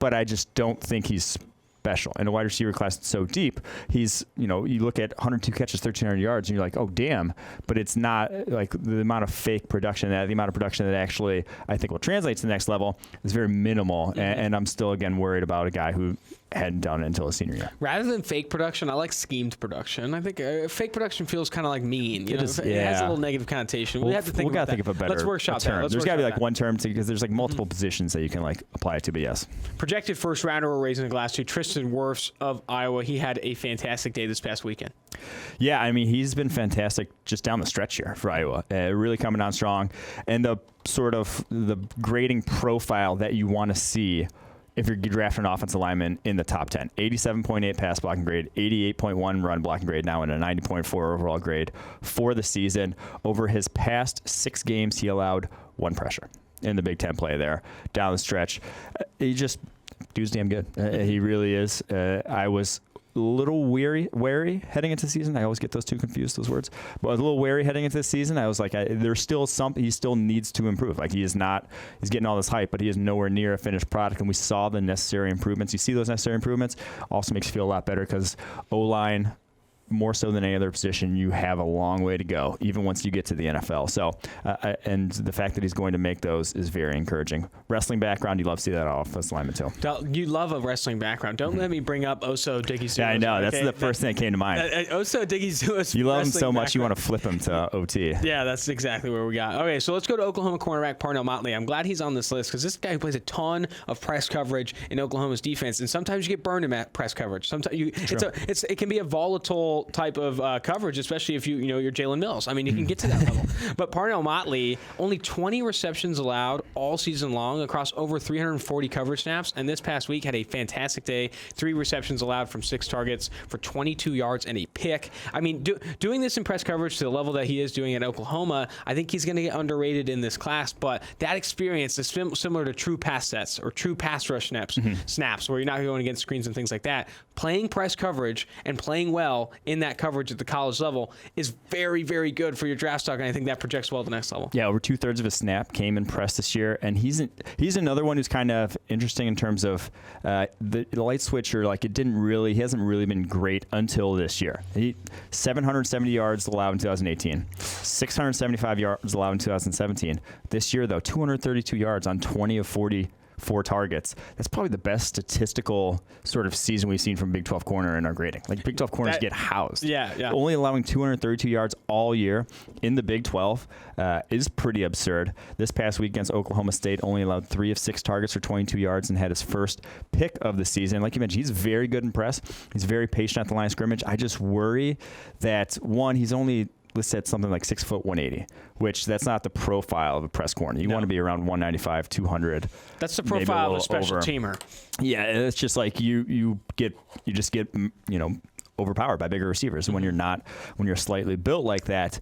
but I just don't think he's special. And a wide receiver class that's so deep, he's, you look at 102 catches, 1,300 yards, and you're like, oh, damn. But it's not like the amount of fake production, the amount of production that actually I think will translate to the next level is very minimal. And I'm still, again, worried about a guy who hadn't done it until his senior year. Rather than fake production, I like schemed production. I think fake production feels kind of like mean. It has a little negative connotation. We have to think about that. Think of a better Let's workshop term. that. There's got to be like one term, because there's like multiple positions that you can like apply it to, but yes. Projected first rounder we're raising the glass to Tristan Wirfs of Iowa. He had a fantastic day this past weekend. Yeah, I mean, he's been fantastic just down the stretch here for Iowa. Really coming on strong. And the sort of the grading profile that you want to see if you're drafting an offensive lineman in the top 10. 87.8 pass blocking grade, 88.1 run blocking grade, now in a 90.4 overall grade for the season. Over his past 6 games, he allowed 1 pressure in the Big Ten play there down the stretch. Dude's damn good. He really is. I was a little wary heading into the season. I always get those two confused, those words. But I was a little wary heading into the season. I was like, there's still he still needs to improve. Like, he's getting all this hype, but he is nowhere near a finished product. And we saw the necessary improvements. You see those necessary improvements. Also makes you feel a lot better, because O-line, more so than any other position, you have a long way to go, even once you get to the NFL. So, and the fact that he's going to make those is very encouraging. Wrestling background, you love to see that offensive lineman too. You love a wrestling background. Don't let me bring up Oso Diggy. Yeah, I know. That's the first thing that came to mind. Oso Diggy. You love him so much, you want to flip him to OT. Yeah, that's exactly where we got. Okay, so let's go to Oklahoma cornerback Parnell Motley. I'm glad he's on this list, because this guy plays a ton of press coverage in Oklahoma's defense, and sometimes you get burned in that press coverage. Sometimes it can be a volatile type of coverage, especially if you're Jalen Mills. I mean, you can get to that level. But Parnell Motley, only 20 receptions allowed all season long across over 340 coverage snaps, and this past week had a fantastic day. 3 receptions allowed from 6 targets for 22 yards and a pick. I mean, doing this in press coverage to the level that he is doing at Oklahoma, I think he's going to get underrated in this class, but that experience is similar to true pass sets or true pass rush snaps, where you're not going against screens and things like that. Playing press coverage and playing well in that coverage at the college level is very, very good for your draft stock, and I think that projects well to the next level. Yeah, over 2/3 of his snap came in press this year, and he's another one who's kind of interesting in terms of the light switcher. Like, he hasn't really been great until this year. 770 yards allowed in 2018, 675 yards allowed in 2017. This year, though, 232 yards on 20 of 44 targets. That's probably the best statistical sort of season we've seen from Big 12 corner in our grading. Like, Big 12 corners get housed. Yeah. Only allowing 232 yards all year in the Big 12 is pretty absurd. This past week against Oklahoma State, only allowed 3 of 6 targets for 22 yards and had his first pick of the season. Like you mentioned, he's very good in press. He's very patient at the line of scrimmage. I just worry that, one, he's only listed at something like 6 foot 180, which that's not the profile of a press corner. You want to be around 195, 200. That's the profile of a special teamer. Yeah, it's just like you just get overpowered by bigger receivers. And when you're slightly built like that,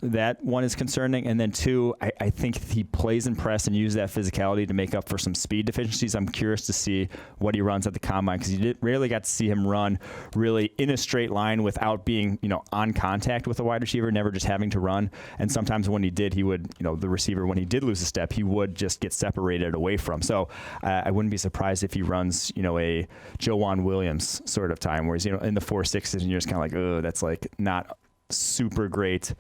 that one is concerning. And then two, I think he plays in press and uses that physicality to make up for some speed deficiencies. I'm curious to see what he runs at the combine because you rarely got to see him run really in a straight line without being, on contact with a wide receiver, never just having to run. And sometimes when he did, he would, the receiver, when he did lose a step, he would just get separated away from. So I wouldn't be surprised if he runs, a Joanne Williams sort of time where he's, in the 4.6s and you're just kind of like, oh, that's like not super great.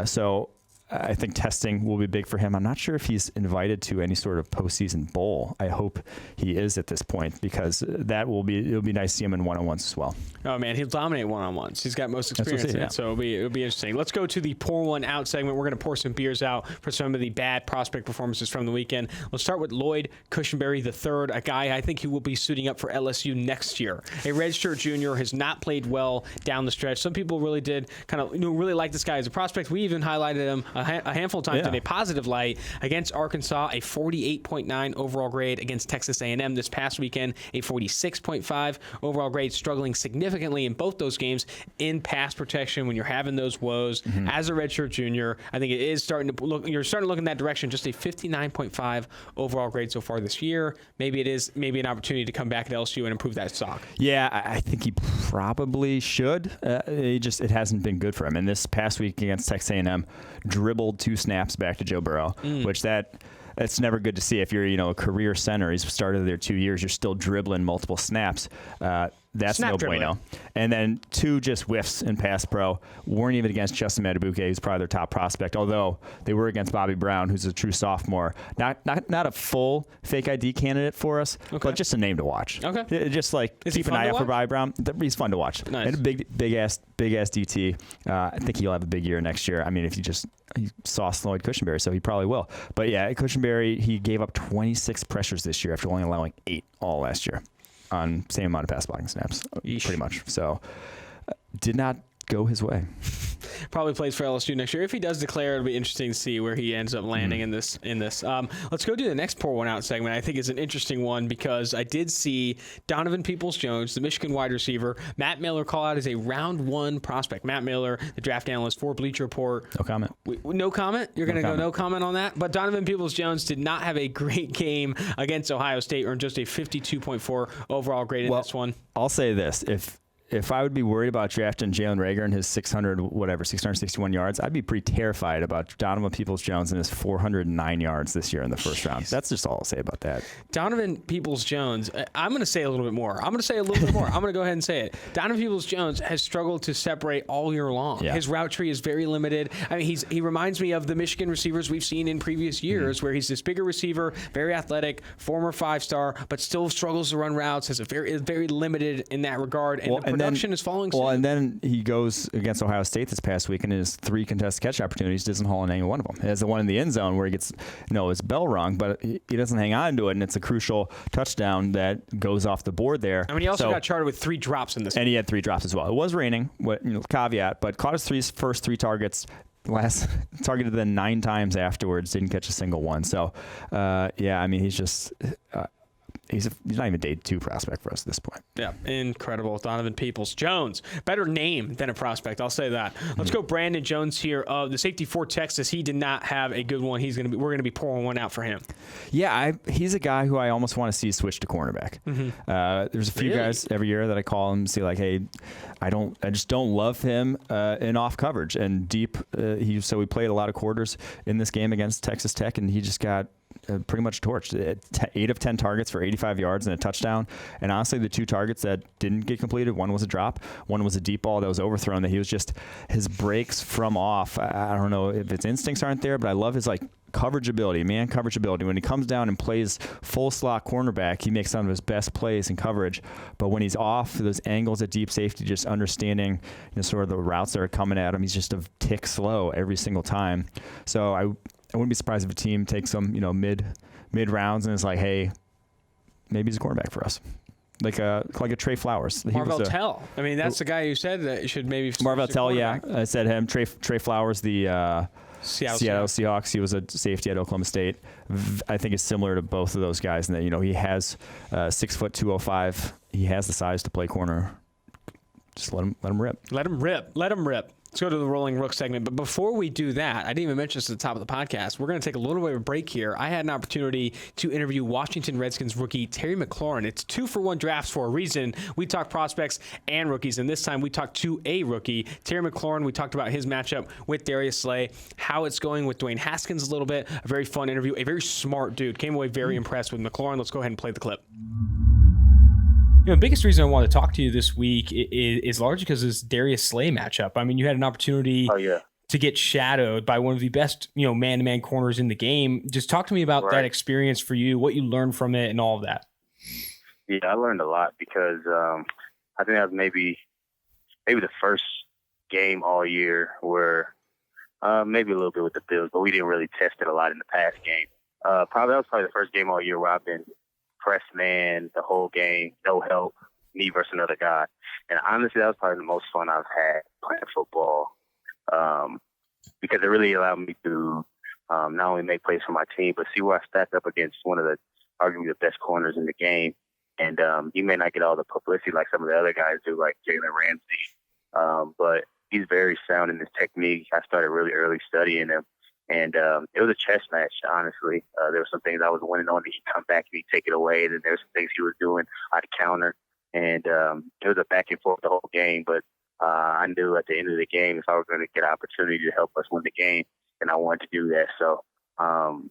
So I think testing will be big for him. I'm not sure if he's invited to any sort of postseason bowl. I hope he is at this point because it'll be nice to see him in one-on-ones as well. Oh man, he'll dominate one-on-ones. He's got most experience in it, so it'll be interesting. Let's go to the pour one out segment. We're going to pour some beers out for some of the bad prospect performances from the weekend. Let's start with Lloyd Cushenberry III, a guy I think he will be suiting up for LSU next year. A redshirt junior, has not played well down the stretch. Some people really did kind of really like this guy as a prospect. We even highlighted him a handful of times in a positive light against Arkansas, a 48.9 overall grade against Texas A&M this past weekend, a 46.5 overall grade, struggling significantly in both those games in pass protection when you're having those woes. As a redshirt junior, I think it is starting to look in that direction. Just a 59.5 overall grade so far this year. Maybe it is an opportunity to come back at LSU and improve that stock. Yeah, I think he probably should. It hasn't been good for him. And this past week against Texas A&M, dribbled 2 snaps back to Joe Burrow, which that's never good to see. If you're, a career center, he's started there 2 years, you're still dribbling multiple snaps. That's no bueno. And then 2 just whiffs in pass pro. Weren't even against Justin Matabuke, who's probably their top prospect, although they were against Bobby Brown, who's a true sophomore. Not a full fake ID candidate for us, but just a name to watch. Okay. Just keep an eye out for Bobby Brown. He's fun to watch. Nice. And a big ass DT. I think he'll have a big year next year. I mean, if he saw Lloyd Cushenberry, so he probably will. But yeah, Cushenberry, he gave up 26 pressures this year after only allowing 8 all last year on same amount of pass blocking snaps, pretty much. So did not go his way. Probably plays for LSU next year. If he does declare, it'll be interesting to see where he ends up landing in this. Let's go do the next pour one out segment. I think is an interesting one because I did see Donovan Peoples-Jones, the Michigan wide receiver, Matt Miller call out as a round 1 prospect. Matt Miller, the draft analyst for Bleacher Report. No comment. No comment? You're going to go no comment on that? But Donovan Peoples-Jones did not have a great game against Ohio State, earned just a 52.4 overall grade in this one. I'll say this. If I would be worried about drafting Jalen Reagor and his 661 yards, I'd be pretty terrified about Donovan Peoples-Jones and his 409 yards this year in the first round. That's just all I'll say about that. Donovan Peoples-Jones, I'm going to say a little bit more. I'm going to go ahead and say it. Donovan Peoples-Jones has struggled to separate all year long. Yeah. His route tree is very limited. I mean, he reminds me of the Michigan receivers we've seen in previous years where he's this bigger receiver, very athletic, former 5-star, but still struggles to run routes, is very limited in that regard. And production is falling soon. Well, and then he goes against Ohio State this past week and his 3 contested catch opportunities doesn't haul in any one of them. He has the one in the end zone where he gets his bell rung, but he doesn't hang on to it, and it's a crucial touchdown that goes off the board there. I mean, he also got charted with 3 drops in this. And he had 3 drops as well. It was raining, caveat, but caught his first 3 targets. Last targeted them 9 times afterwards, didn't catch a single one. So, I mean, he's just. He's not even a day 2 prospect for us at this point. Yeah, incredible. Donovan Peoples-Jones. Better name than a prospect, I'll say that. Let's go Brandon Jones here of the safety for Texas. He did not have a good one. We're going to be pouring one out for him. Yeah, he's a guy who I almost want to see switch to cornerback. There's a few guys every year that I call him and see like, hey, I just don't love him in off coverage and deep. So we played a lot of quarters in this game against Texas Tech, and he just got pretty much torched. 8 of 10 targets for 85 yards and a touchdown. And honestly, the 2 targets that didn't get completed, one was a drop, one was a deep ball that was overthrown. That he was just his breaks from off. I don't know if his instincts aren't there, but I love his coverage ability, man coverage ability. When he comes down and plays full slot cornerback, he makes some of his best plays in coverage. But when he's off those angles at deep safety, just understanding sort of the routes that are coming at him, he's just a tick slow every single time. So I wouldn't be surprised if a team takes him, mid rounds and is like, hey, maybe he's a cornerback for us. Like a Trey Flowers. Marvell Tell. I mean, that's the guy who said that you should maybe. Marvell Tell, yeah. I said him. Trey Flowers, the Seattle Seahawks. He was a safety at Oklahoma State. I think it's similar to both of those guys in that, he has 6 foot 205. He has the size to play corner. Just let him rip. Let him rip. Let's go to the Rolling Rook segment. But before we do that, I didn't even mention this at the top of the podcast. We're going to take a little bit of a break here. I had an opportunity to interview Washington Redskins rookie Terry McLaurin. It's 2-for-1 drafts for a reason. We talk prospects and rookies, and this time we talked to a rookie, Terry McLaurin. We talked about his matchup with Darius Slay, how it's going with Dwayne Haskins a little bit. A very fun interview. A very smart dude. Came away very impressed with McLaurin. Let's go ahead and play the clip. The biggest reason I want to talk to you this week is largely because of this Darius Slay matchup. I mean, you had an opportunity to get shadowed by one of the best, man-to-man corners in the game. Just talk to me about that experience for you, what you learned from it, and all of that. Yeah, I learned a lot because I think that was maybe the first game all year where maybe a little bit with the Bills, but we didn't really test it a lot in the past game. That was probably the first game all year where I've been press man the whole game, no help, me versus another guy. And honestly, that was probably the most fun I've had playing football because it really allowed me to not only make plays for my team, but see where I stacked up against one of the arguably the best corners in the game. And you may not get all the publicity like some of the other guys do, like Jalen Ramsey, but he's very sound in his technique. I started really early studying him. And it was a chess match, honestly. There were some things I was winning on, and he'd come back and he'd take it away. And then there were some things he was doing out of counter. And it was a back and forth the whole game. But I knew at the end of the game, if I was going to get an opportunity to help us win the game, then I wanted to do that. So, I'm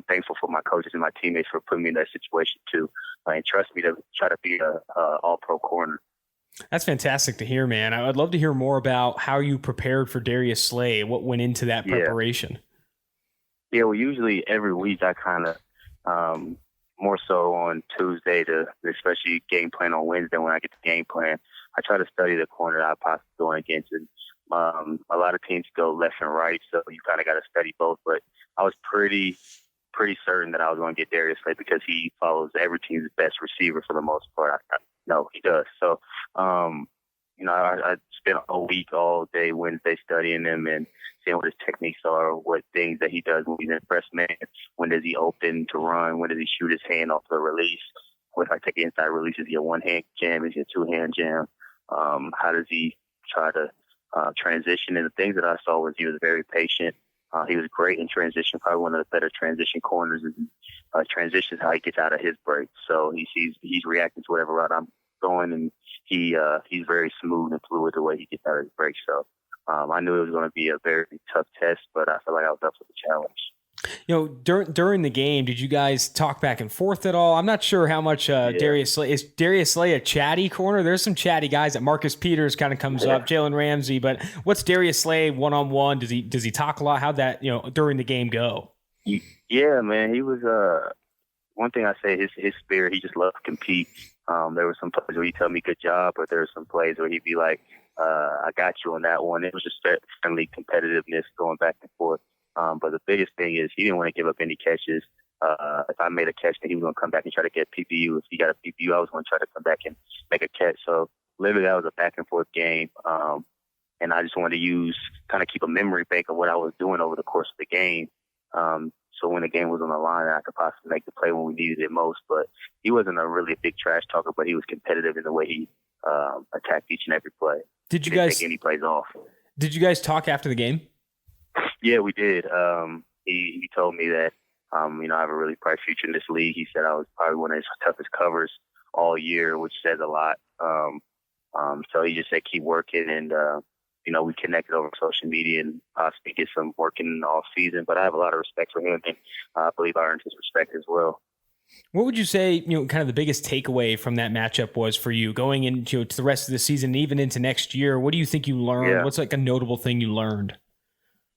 thankful for my coaches and my teammates for putting me in that situation too, and trust me to try to be a all-pro corner. That's fantastic to hear, man. I'd love to hear more about how you prepared for Darius Slay, what went into that preparation. Yeah, well, usually every week I kind of, more so on Tuesday to especially game plan on Wednesday when I get the game plan, I try to study the corner that I possibly going against. And a lot of teams go left and right, so you kind of got to study both. But I was pretty certain that I was going to get Darius Slay because he follows every team's best receiver for the most part. No, he does. So, I spent a week all day Wednesday studying him and seeing what his techniques are, what things that he does when he's in press man, when does he open to run, when does he shoot his hand off the release, if I take an inside release, is he a one-hand jam, is he a two-hand jam, how does he try to transition? And the things that I saw was he was very patient. He was great in transition, probably one of the better transition corners. Transitions how he gets out of his break. So he's reacting to whatever route I'm going, and he's very smooth and fluid the way he gets out of his break. So I knew it was going to be a very tough test, but I feel like I was up for the challenge. During the game, did you guys talk back and forth at all? I'm not sure how much Darius Slay is. Darius Slay a chatty corner? There's some chatty guys that Marcus Peters kind of comes up, Jalen Ramsey, but what's Darius Slay one-on-one? Does he talk a lot? How'd that during the game go? Yeah, man, he was one thing I say, his spirit, he just loved to compete. There were some plays where he'd tell me good job, but there were some plays where he'd be like, I got you on that one. It was just friendly competitiveness going back and forth. But the biggest thing is he didn't want to give up any catches. If I made a catch, then he was going to come back and try to get PPU. If he got a PPU, I was going to try to come back and make a catch. So literally that was a back and forth game. And I just wanted to keep a memory bank of what I was doing over the course of the game. So when the game was on the line, I could possibly make the play when we needed it most. But he wasn't a really big trash talker, but he was competitive in the way he attacked each and every play. Did you didn't guys take any plays off? Did you guys talk after the game? Yeah, we did. He told me that I have a really bright future in this league. He said I was probably one of his toughest covers all year, which says a lot. So he just said keep working, and we connected over social media and possibly get some working off season. But I have a lot of respect for him, and I believe I earned his respect as well. What would you say, kind of the biggest takeaway from that matchup was for you going into to the rest of the season, and even into next year? What do you think you learned? Yeah. What's like a notable thing you learned?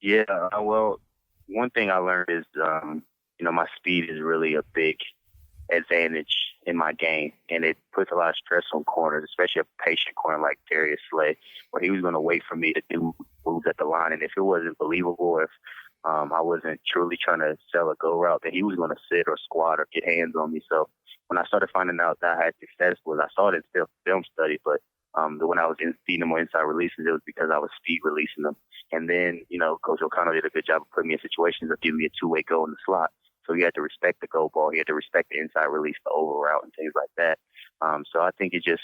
Yeah, well, one thing I learned is, my speed is really a big advantage in my game, and it puts a lot of stress on corners, especially a patient corner like Darius Slay, where he was going to wait for me to do moves at the line, and if it wasn't believable, if I wasn't truly trying to sell a go route, then he was going to sit or squat or get hands on me. So when I started finding out that I had success, I saw it in film study, but when I was feeding them on inside releases, it was because I was speed releasing them. And then, Coach O'Connell did a good job of putting me in situations of giving me a two-way go in the slot. So he had to respect the go ball. He had to respect the inside release, the over route, and things like that. So I think it just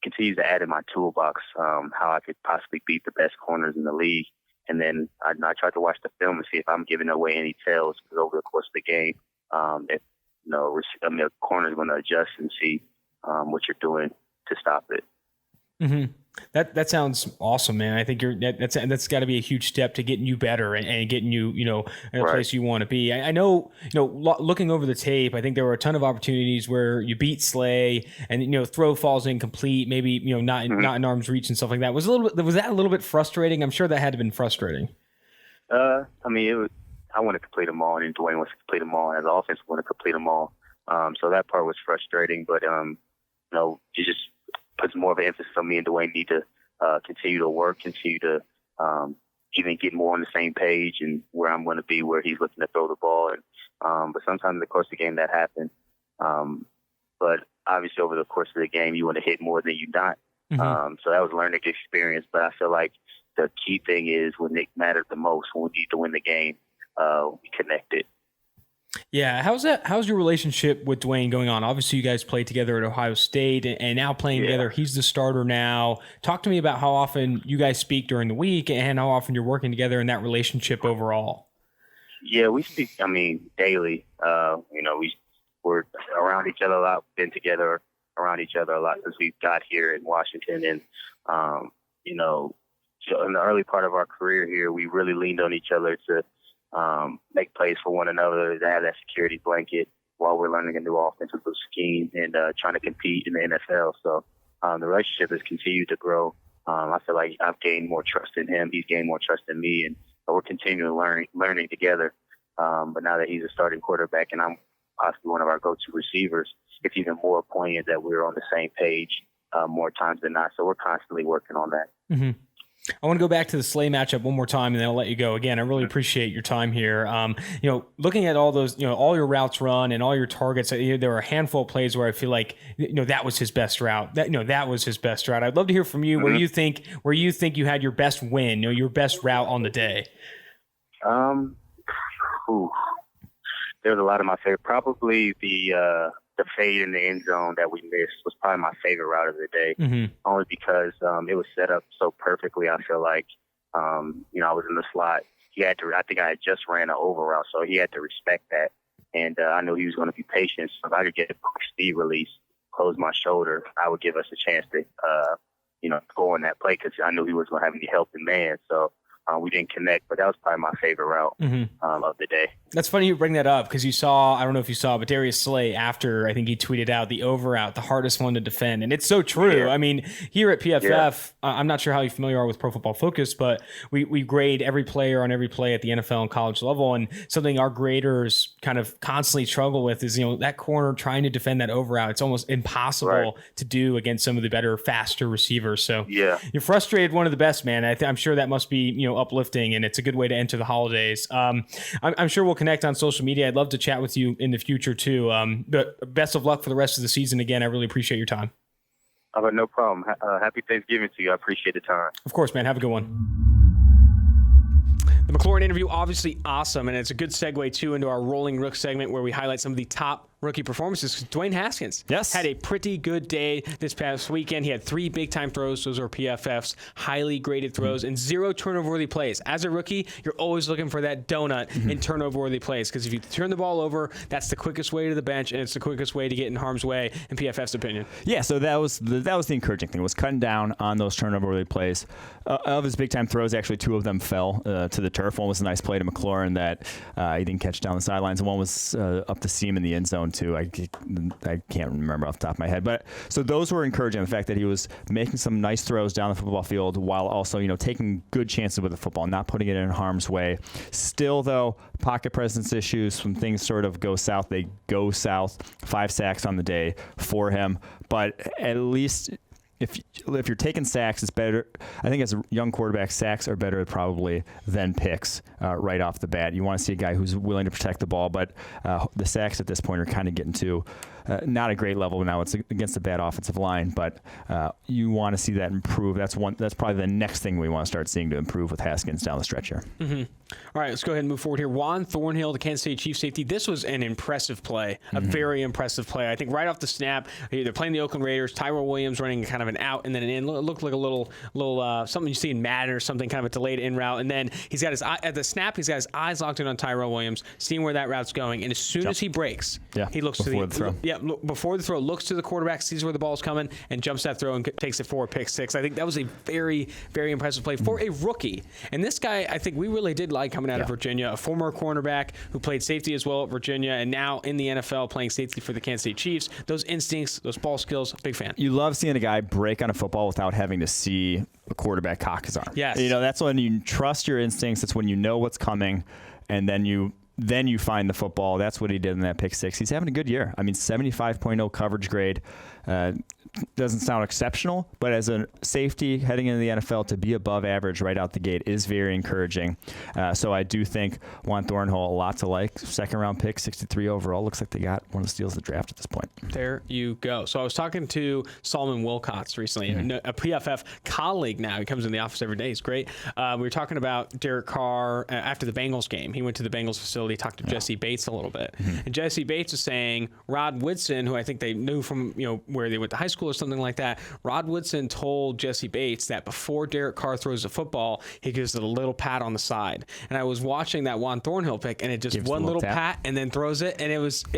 continues to add in my toolbox how I could possibly beat the best corners in the league. And then I tried to watch the film and see if I'm giving away any tells, because over the course of the game, if the corner's going to adjust and see what you're doing to stop it. Mm-hmm. That sounds awesome, man. I think that's got to be a huge step to getting you better and getting you, in a place you want to be. I know, looking over the tape, I think there were a ton of opportunities where you beat Slay and, throw falls incomplete, maybe, not in arm's reach and stuff like that. Was that a little bit frustrating? I'm sure that had to have been frustrating. I wanted to complete them all, and Dwayne wants to complete them all, and the offense wanted to complete them all. So that part was frustrating, but, you just puts more of an emphasis on me and Dwayne need to continue to work, continue to even get more on the same page and where I'm going to be, where he's looking to throw the ball. And but sometimes in the course of the game that happens. But obviously over the course of the game, you want to hit more than you not. So that was a learning experience. But I feel like the key thing is when it mattered the most, when we need to win the game, we connected. Yeah, how's your relationship with Dwayne going on? Obviously, you guys played together at Ohio State, and now playing together. He's the starter now. Talk to me about how often you guys speak during the week and how often you're working together in that relationship overall. Yeah, we speak, daily. We're around each other a lot, been together around each other a lot since we got here in Washington. And, so in the early part of our career here, we really leaned on each other to make plays for one another, to have that security blanket while we're learning a new offensive scheme and trying to compete in the NFL. So the relationship has continued to grow. I feel like I've gained more trust in him. He's gained more trust in me, and we're continuing learning together. But now that he's a starting quarterback and I'm possibly one of our go-to receivers, it's even more poignant that we're on the same page more times than not. So we're constantly working on that. Mm-hmm. I want to go back to the Slay matchup one more time, and then I'll let you go. Again, I really appreciate your time here. Looking at all those, all your routes run and all your targets, there were a handful of plays where I feel like, that was his best route. That was his best route. I'd love to hear from you where you think you had your best win, your best route on the day. There's a lot of my favorite. Probably the fade in the end zone that we missed was probably my favorite route of the day, only because it was set up so perfectly. I feel like, I was in the slot. I think I had just ran an over route, so he had to respect that. And I knew he was going to be patient. So if I could get a quick speed release, close my shoulder, I would give us a chance to, go on that play, because I knew he was going to have any help in man. So we didn't connect, but that was probably my favorite route of the day. That's funny you bring that up, because I don't know if you saw, but Darius Slay, after, I think he tweeted out the over out, the hardest one to defend. And it's so true. Yeah. Here at PFF, I'm not sure how you familiar are with Pro Football Focus, but we grade every player on every play at the NFL and college level. And something our graders kind of constantly struggle with is, that corner trying to defend that over out. It's almost impossible to do against some of the better, faster receivers. So you're frustrated one of the best, man. I'm sure that must be, uplifting, and it's a good way to enter the holidays. I'm sure we'll connect on social media. I'd love to chat with you in the future too. But best of luck for the rest of the season. Again, I really appreciate your time. No problem. Happy Thanksgiving to you. I appreciate the time. Of course, man. Have a good one. The Maclaurin interview, obviously awesome, and it's a good segue too into our Rolling Rook segment where we highlight some of the top rookie performances. Dwayne Haskins had a pretty good day this past weekend. He had 3 big-time throws. Those are PFF's highly graded throws and 0 turnover-worthy plays. As a rookie, you're always looking for that donut in turnover-worthy plays, because if you turn the ball over, that's the quickest way to the bench, and it's the quickest way to get in harm's way, in PFF's opinion. Yeah, so that was the encouraging thing, was cutting down on those turnover-worthy plays. Of his big-time throws, actually 2 of them fell to the turf. One was a nice play to Maclaurin that he didn't catch down the sidelines, and one was up the seam in the end zone too. I can't remember off the top of my head, but so those were encouraging. The fact that he was making some nice throws down the football field while also taking good chances with the football, not putting it in harm's way. Still though, pocket presence issues, when things sort of go south, they go south. 5 sacks on the day for him, but at least if you're taking sacks, it's better. I think as a young quarterback, sacks are better probably than picks right off the bat. You want to see a guy who's willing to protect the ball, but the sacks at this point are kind of getting to not a great level now. It's against a bad offensive line, but you want to see that improve. That's probably the next thing we want to start seeing to improve with Haskins down the stretch here. Mm-hmm. All right, let's go ahead and move forward here. Juan Thornhill, the Kansas City Chiefs safety. This was an impressive play, a very impressive play. I think right off the snap, they're playing the Oakland Raiders. Tyrell Williams running kind of an out and then an in. Looked like a little something you see in Madden or something, kind of a delayed in route. And then he's got his eye, at the snap, he's got his eyes locked in on Tyrell Williams, seeing where that route's going. And as soon as he breaks, he looks before to the throw. Before the throw, looks to the quarterback, sees where the ball's coming, and jumps that throw and takes it forward, pick six. I think that was a very, very impressive play for a rookie. And this guy, I think we really did like coming out of Virginia, a former cornerback who played safety as well at Virginia, and now in the NFL playing safety for the Kansas City Chiefs. Those instincts, those ball skills, big fan. You love seeing a guy break on a football without having to see a quarterback cock his arm. Yes. That's when you trust your instincts. That's when you know what's coming, and then you find the football. That's what he did in that pick six. He's having a good year. I mean, 75.0 coverage grade. Doesn't sound exceptional, but as a safety heading into the NFL, to be above average right out the gate is very encouraging. So I do think Juan Thornhill, a lot to like. Second-round pick, 63 overall. Looks like they got one of the steals of the draft at this point. There you go. So I was talking to Solomon Wilcots recently, a PFF colleague now. He comes in the office every day. He's great. We were talking about Derek Carr after the Bengals game. He went to the Bengals facility, talked to Jesse Bates a little bit. And Jesse Bates was saying Rod Woodson, who I think they knew from where they went to high school or something like that, Rod Woodson told Jesse Bates that before Derek Carr throws the football, he gives it a little pat on the side. And I was watching that Juan Thornhill pick, and it just one little pat and then throws it. And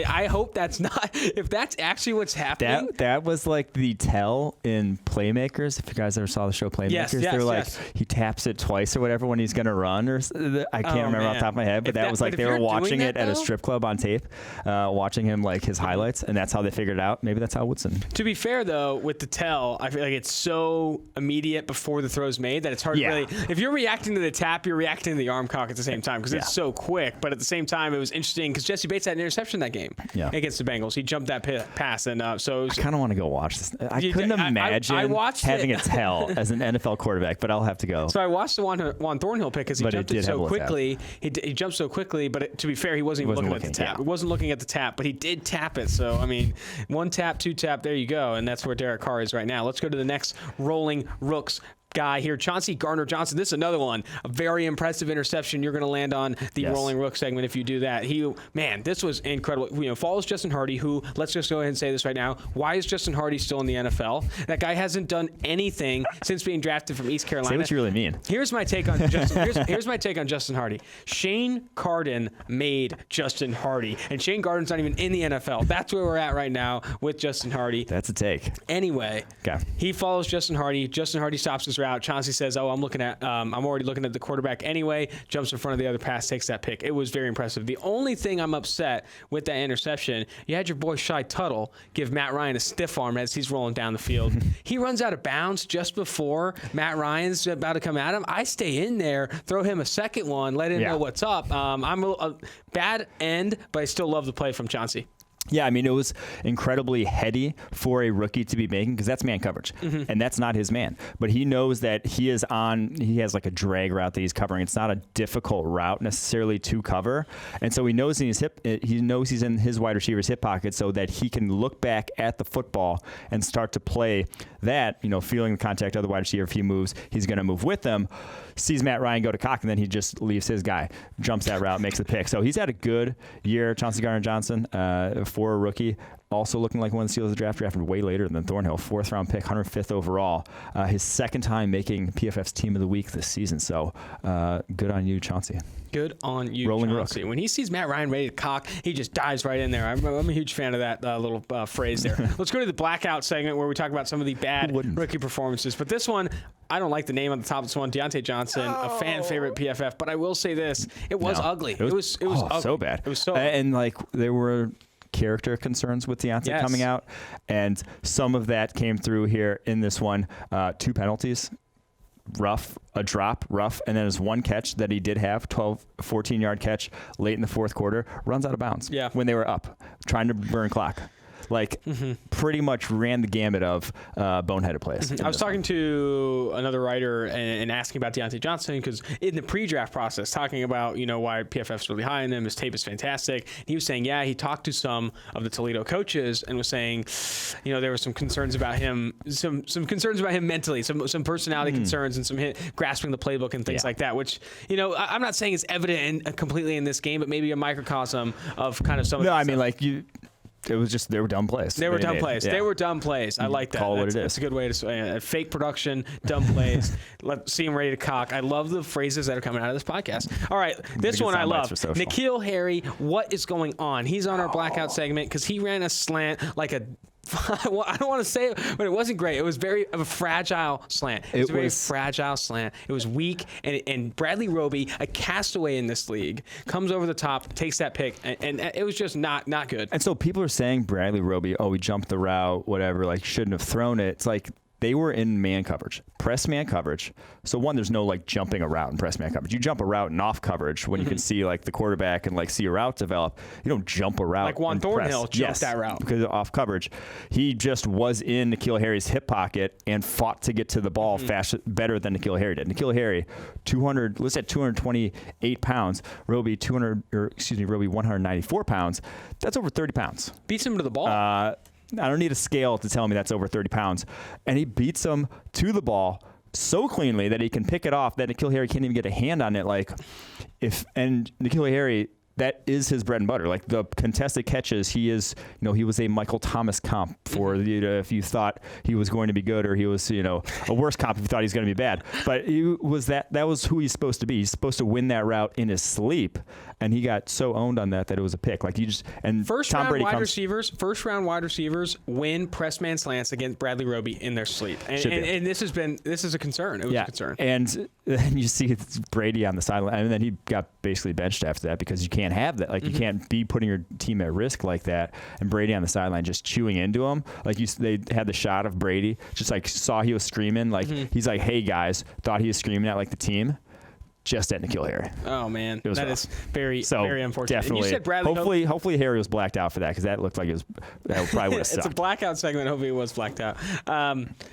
I hope that's not, if that's actually what's happening. That was like the tell in Playmakers. If you guys ever saw the show Playmakers, they're like, he taps it twice or whatever when he's going to run. I can't remember off the top of my head, but that was like they were watching it at a strip club on tape, watching him like his highlights, and that's how they figured it out. Maybe that's how Woodson. To be fair, though, with the tell, I feel like it's so immediate before the throw's made that it's hard to really. If you're reacting to the tap, you're reacting to the arm cock at the same time because it's so quick. But at the same time, it was interesting because Jesse Bates had an interception that game against the Bengals. He jumped that pass, and so it was, I kind of want to go watch this. I couldn't imagine having a tell as an NFL quarterback, but I'll have to go. So I watched the Juan Thornhill pick because he jumped it so quickly. He jumped so quickly, but to be fair, he wasn't even looking at the tap. He wasn't looking at the tap, but he did tap it. So, I mean, one tap, two tap, there you go. And that's where Derek Carr is right now. Let's go to the next rolling rooks guy here, Chauncey Gardner-Johnson. This is another one, a very impressive interception. You're going to land on the rolling rook segment if you do that. This was incredible. Follows Justin Hardy, who, let's just go ahead and say this right now. Why is Justin Hardy still in the NFL? That guy hasn't done anything since being drafted from East Carolina. Say what you really mean. Here's my take on Justin. Here's my take on Justin Hardy. Shane Carden made Justin Hardy, and Shane Carden's not even in the NFL. That's where we're at right now with Justin Hardy. That's a take. Anyway, he follows Justin Hardy. Justin Hardy stops his route. Chauncey says, I'm already looking at the quarterback anyway, jumps in front of the other pass, takes that pick. It was very impressive. The only thing I'm upset with that interception, you had your boy Shy Tuttle give Matt Ryan a stiff arm as he's rolling down the field. He runs out of bounds just before Matt Ryan's about to come at him. I stay in there, throw him a second one, let him know what's up. I'm a bad end, but I still love the play from Chauncey. Yeah, I mean, it was incredibly heady for a rookie to be making because that's man coverage, and that's not his man. But he knows that he has like a drag route that he's covering. It's not a difficult route necessarily to cover, and so he knows he's in his wide receiver's hip pocket so that he can look back at the football and start to play that, feeling the contact of the wide receiver. If he moves, he's going to move with them. Sees Matt Ryan go to cock, and then he just leaves his guy, jumps that route, makes the pick. So he's had a good year, Chauncey Gardner-Johnson, for a rookie. Also looking like one of the steals of the draft, drafted way later than Thornhill. 4th-round pick, 105th overall. His second time making PFF's Team of the Week this season. So good on you, Chauncey. Good on you, Rolling Chauncey. When he sees Matt Ryan ready to cock, he just dives right in there. I'm a huge fan of that little phrase there. Let's go to the Blackout segment where we talk about some of the bad rookie performances. But this one, I don't like the name on the top of this one, Deontay Johnson, a fan favorite PFF. But I will say this, it was ugly. It was ugly. So bad. It was so and there were character concerns with Deontay coming out, and some of that came through here in this one. 2 penalties. Rough, a drop, rough, and then his one catch that he did have, 14-yard catch late in the 4th quarter, runs out of bounds when they were up, trying to burn clock. like pretty much ran the gamut of boneheaded plays. I was talking to another writer and asking about Deontay Johnson because in the pre-draft process, talking about why PFF's really high on him, his tape is fantastic. He was saying, he talked to some of the Toledo coaches and was saying, there were some concerns about him, some concerns about him mentally, some personality concerns, and some grasping the playbook and things like that. Which I'm not saying it's evident completely in this game, but maybe a microcosm of kind of some. No, I mean it was just they were dumb plays. They were dumb plays. Yeah. They were dumb plays. I like that. Call it what it is. That's a good way to say fake production, dumb plays. See him ready to cock. I love the phrases that are coming out of this podcast. All right, this one I love. Nikhil Harry, what is going on? He's on our Blackout segment because he ran a slant like a. I don't want to say it, but it wasn't great. It was a fragile slant. It was a very fragile slant. It was weak, and Bradley Roby, a castaway in this league, comes over the top, takes that pick, and it was just not good. And so people are saying Bradley Roby, he jumped the route, whatever, shouldn't have thrown it. It's like they were in man coverage, press man coverage. So one, there's no jumping a route in press man coverage. You jump a route in off coverage when you can see the quarterback and see a route develop. You don't jump a route. Like Juan Thornhill jumped that route. Because of off coverage. He just was in Nikhil Harry's hip pocket and fought to get to the ball better than Nikhil Harry did. Nikhil Harry, 228 pounds. Roby, 194 pounds. That's over 30 pounds. Beats him to the ball. I don't need a scale to tell me that's over 30 pounds. And he beats him to the ball so cleanly that he can pick it off that Nikhil Harry can't even get a hand on it. And Nikhil Harry, that is his bread and butter. The contested catches, he is, he was a Michael Thomas comp for if you thought he was going to be good, or he was, a worse comp if you thought he was going to be bad. But that was who he's supposed to be. He's supposed to win that route in his sleep. And he got so owned on that it was a pick. First round wide receivers win press man slants against Bradley Roby in their sleep. And this is a concern. It was a concern. And then you see Brady on the sideline, and then he got basically benched after that because you can't have that. You can't be putting your team at risk like that. And Brady on the sideline just chewing into him. They had the shot of Brady, just saw he was screaming. He's like, hey guys, thought he was screaming at the team. Just at Nikhil Harry. Oh man, that rough. Is very unfortunate. Definitely. And you said Bradley. Hopefully Harry was blacked out for that because that looked like that probably would have sucked. It's a blackout segment. Hopefully it was blacked out.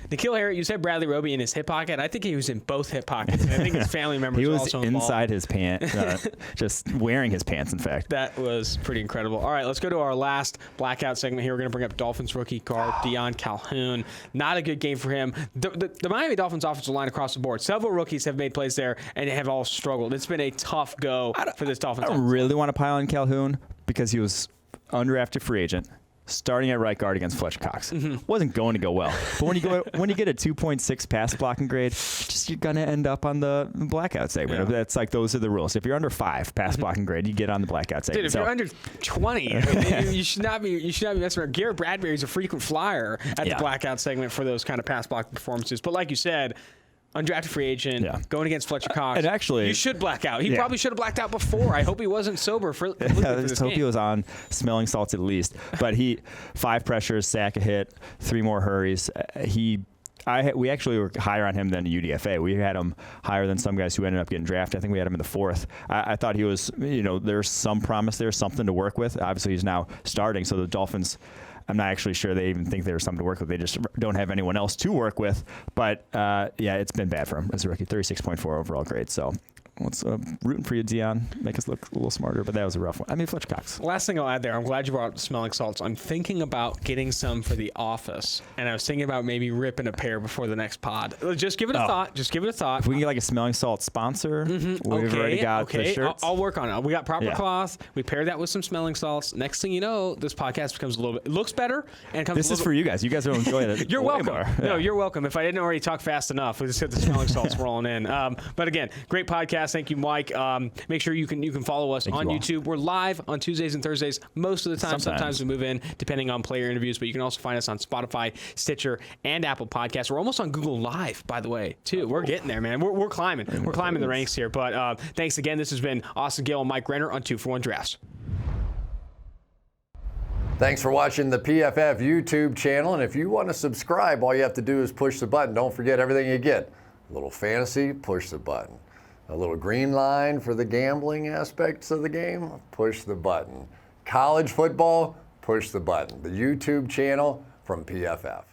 Nikhil Harry, you said Bradley Roby in his hip pocket. I think he was in both hip pockets. I think his family members he were was also involved. Inside his pants, just wearing his pants. In fact, that was pretty incredible. All right, let's go to our last blackout segment here. We're going to bring up Dolphins rookie guard Deon Calhoun. Not a good game for him. The Miami Dolphins offensive line across the board. Several rookies have made plays there and have all struggled. It's been a tough go for this Dolphins. I don't really want to pile on Calhoun because he was undrafted free agent, starting at right guard against Fletcher Cox. Wasn't going to go well. But when you get a 2.6 pass blocking grade, you're gonna end up on the blackout segment. Yeah. That's those are the rules. If you're under 5 pass blocking grade, you get on the blackout segment. Dude, if you're under 20, you should not be messing around. Garrett Bradbury's a frequent flyer at the blackout segment for those kind of pass block performances. But like you said, undrafted free agent, going against Fletcher Cox. And actually, you should black out. He probably should have blacked out before. I hope he wasn't sober for this game. I just hope he was on smelling salts at least. But 5 pressures, sack a hit, 3 more hurries. We actually were higher on him than UDFA. We had him higher than some guys who ended up getting drafted. I think we had him in the 4th. I thought he was, there's some promise there, something to work with. Obviously, he's now starting, so the Dolphins, I'm not actually sure they even think there's something to work with. They just don't have anyone else to work with. But, it's been bad for him as a rookie. 36.4 overall grade. So let's rooting for you, Deon. Make us look a little smarter. But that was a rough one. I mean, Fletcher Cox. Last thing I'll add there, I'm glad you brought up smelling salts. I'm thinking about getting some for the office. And I was thinking about maybe ripping a pair before the next pod. Just give it a thought. Just give it a thought. If we can get a smelling salt sponsor, we've already got the shirts. I'll work on it. We got proper cloth. We paired that with some smelling salts. Next thing you know, this podcast becomes a little bit, it looks better. And comes this is for you guys. You guys will enjoy it. You're welcome. No, you're welcome. If I didn't already talk fast enough, we just hit the smelling salts rolling in. But again, great podcast. Thank you, Mike. Make sure you can follow us on YouTube. We're live on Tuesdays and Thursdays most of the time. Sometimes we move in depending on player interviews, but you can also find us on Spotify, Stitcher, and Apple Podcasts. We're almost on Google Live, by the way, too. We're getting there, man. We're climbing. We're climbing the ranks here. But thanks again. This has been Austin Gayle and Mike Renner on 2-for-1 Drafts. Thanks for watching the PFF YouTube channel. And if you want to subscribe, all you have to do is push the button. Don't forget everything you get. A little fantasy, push the button. A little green line for the gambling aspects of the game, push the button. College football, push the button. The YouTube channel from PFF.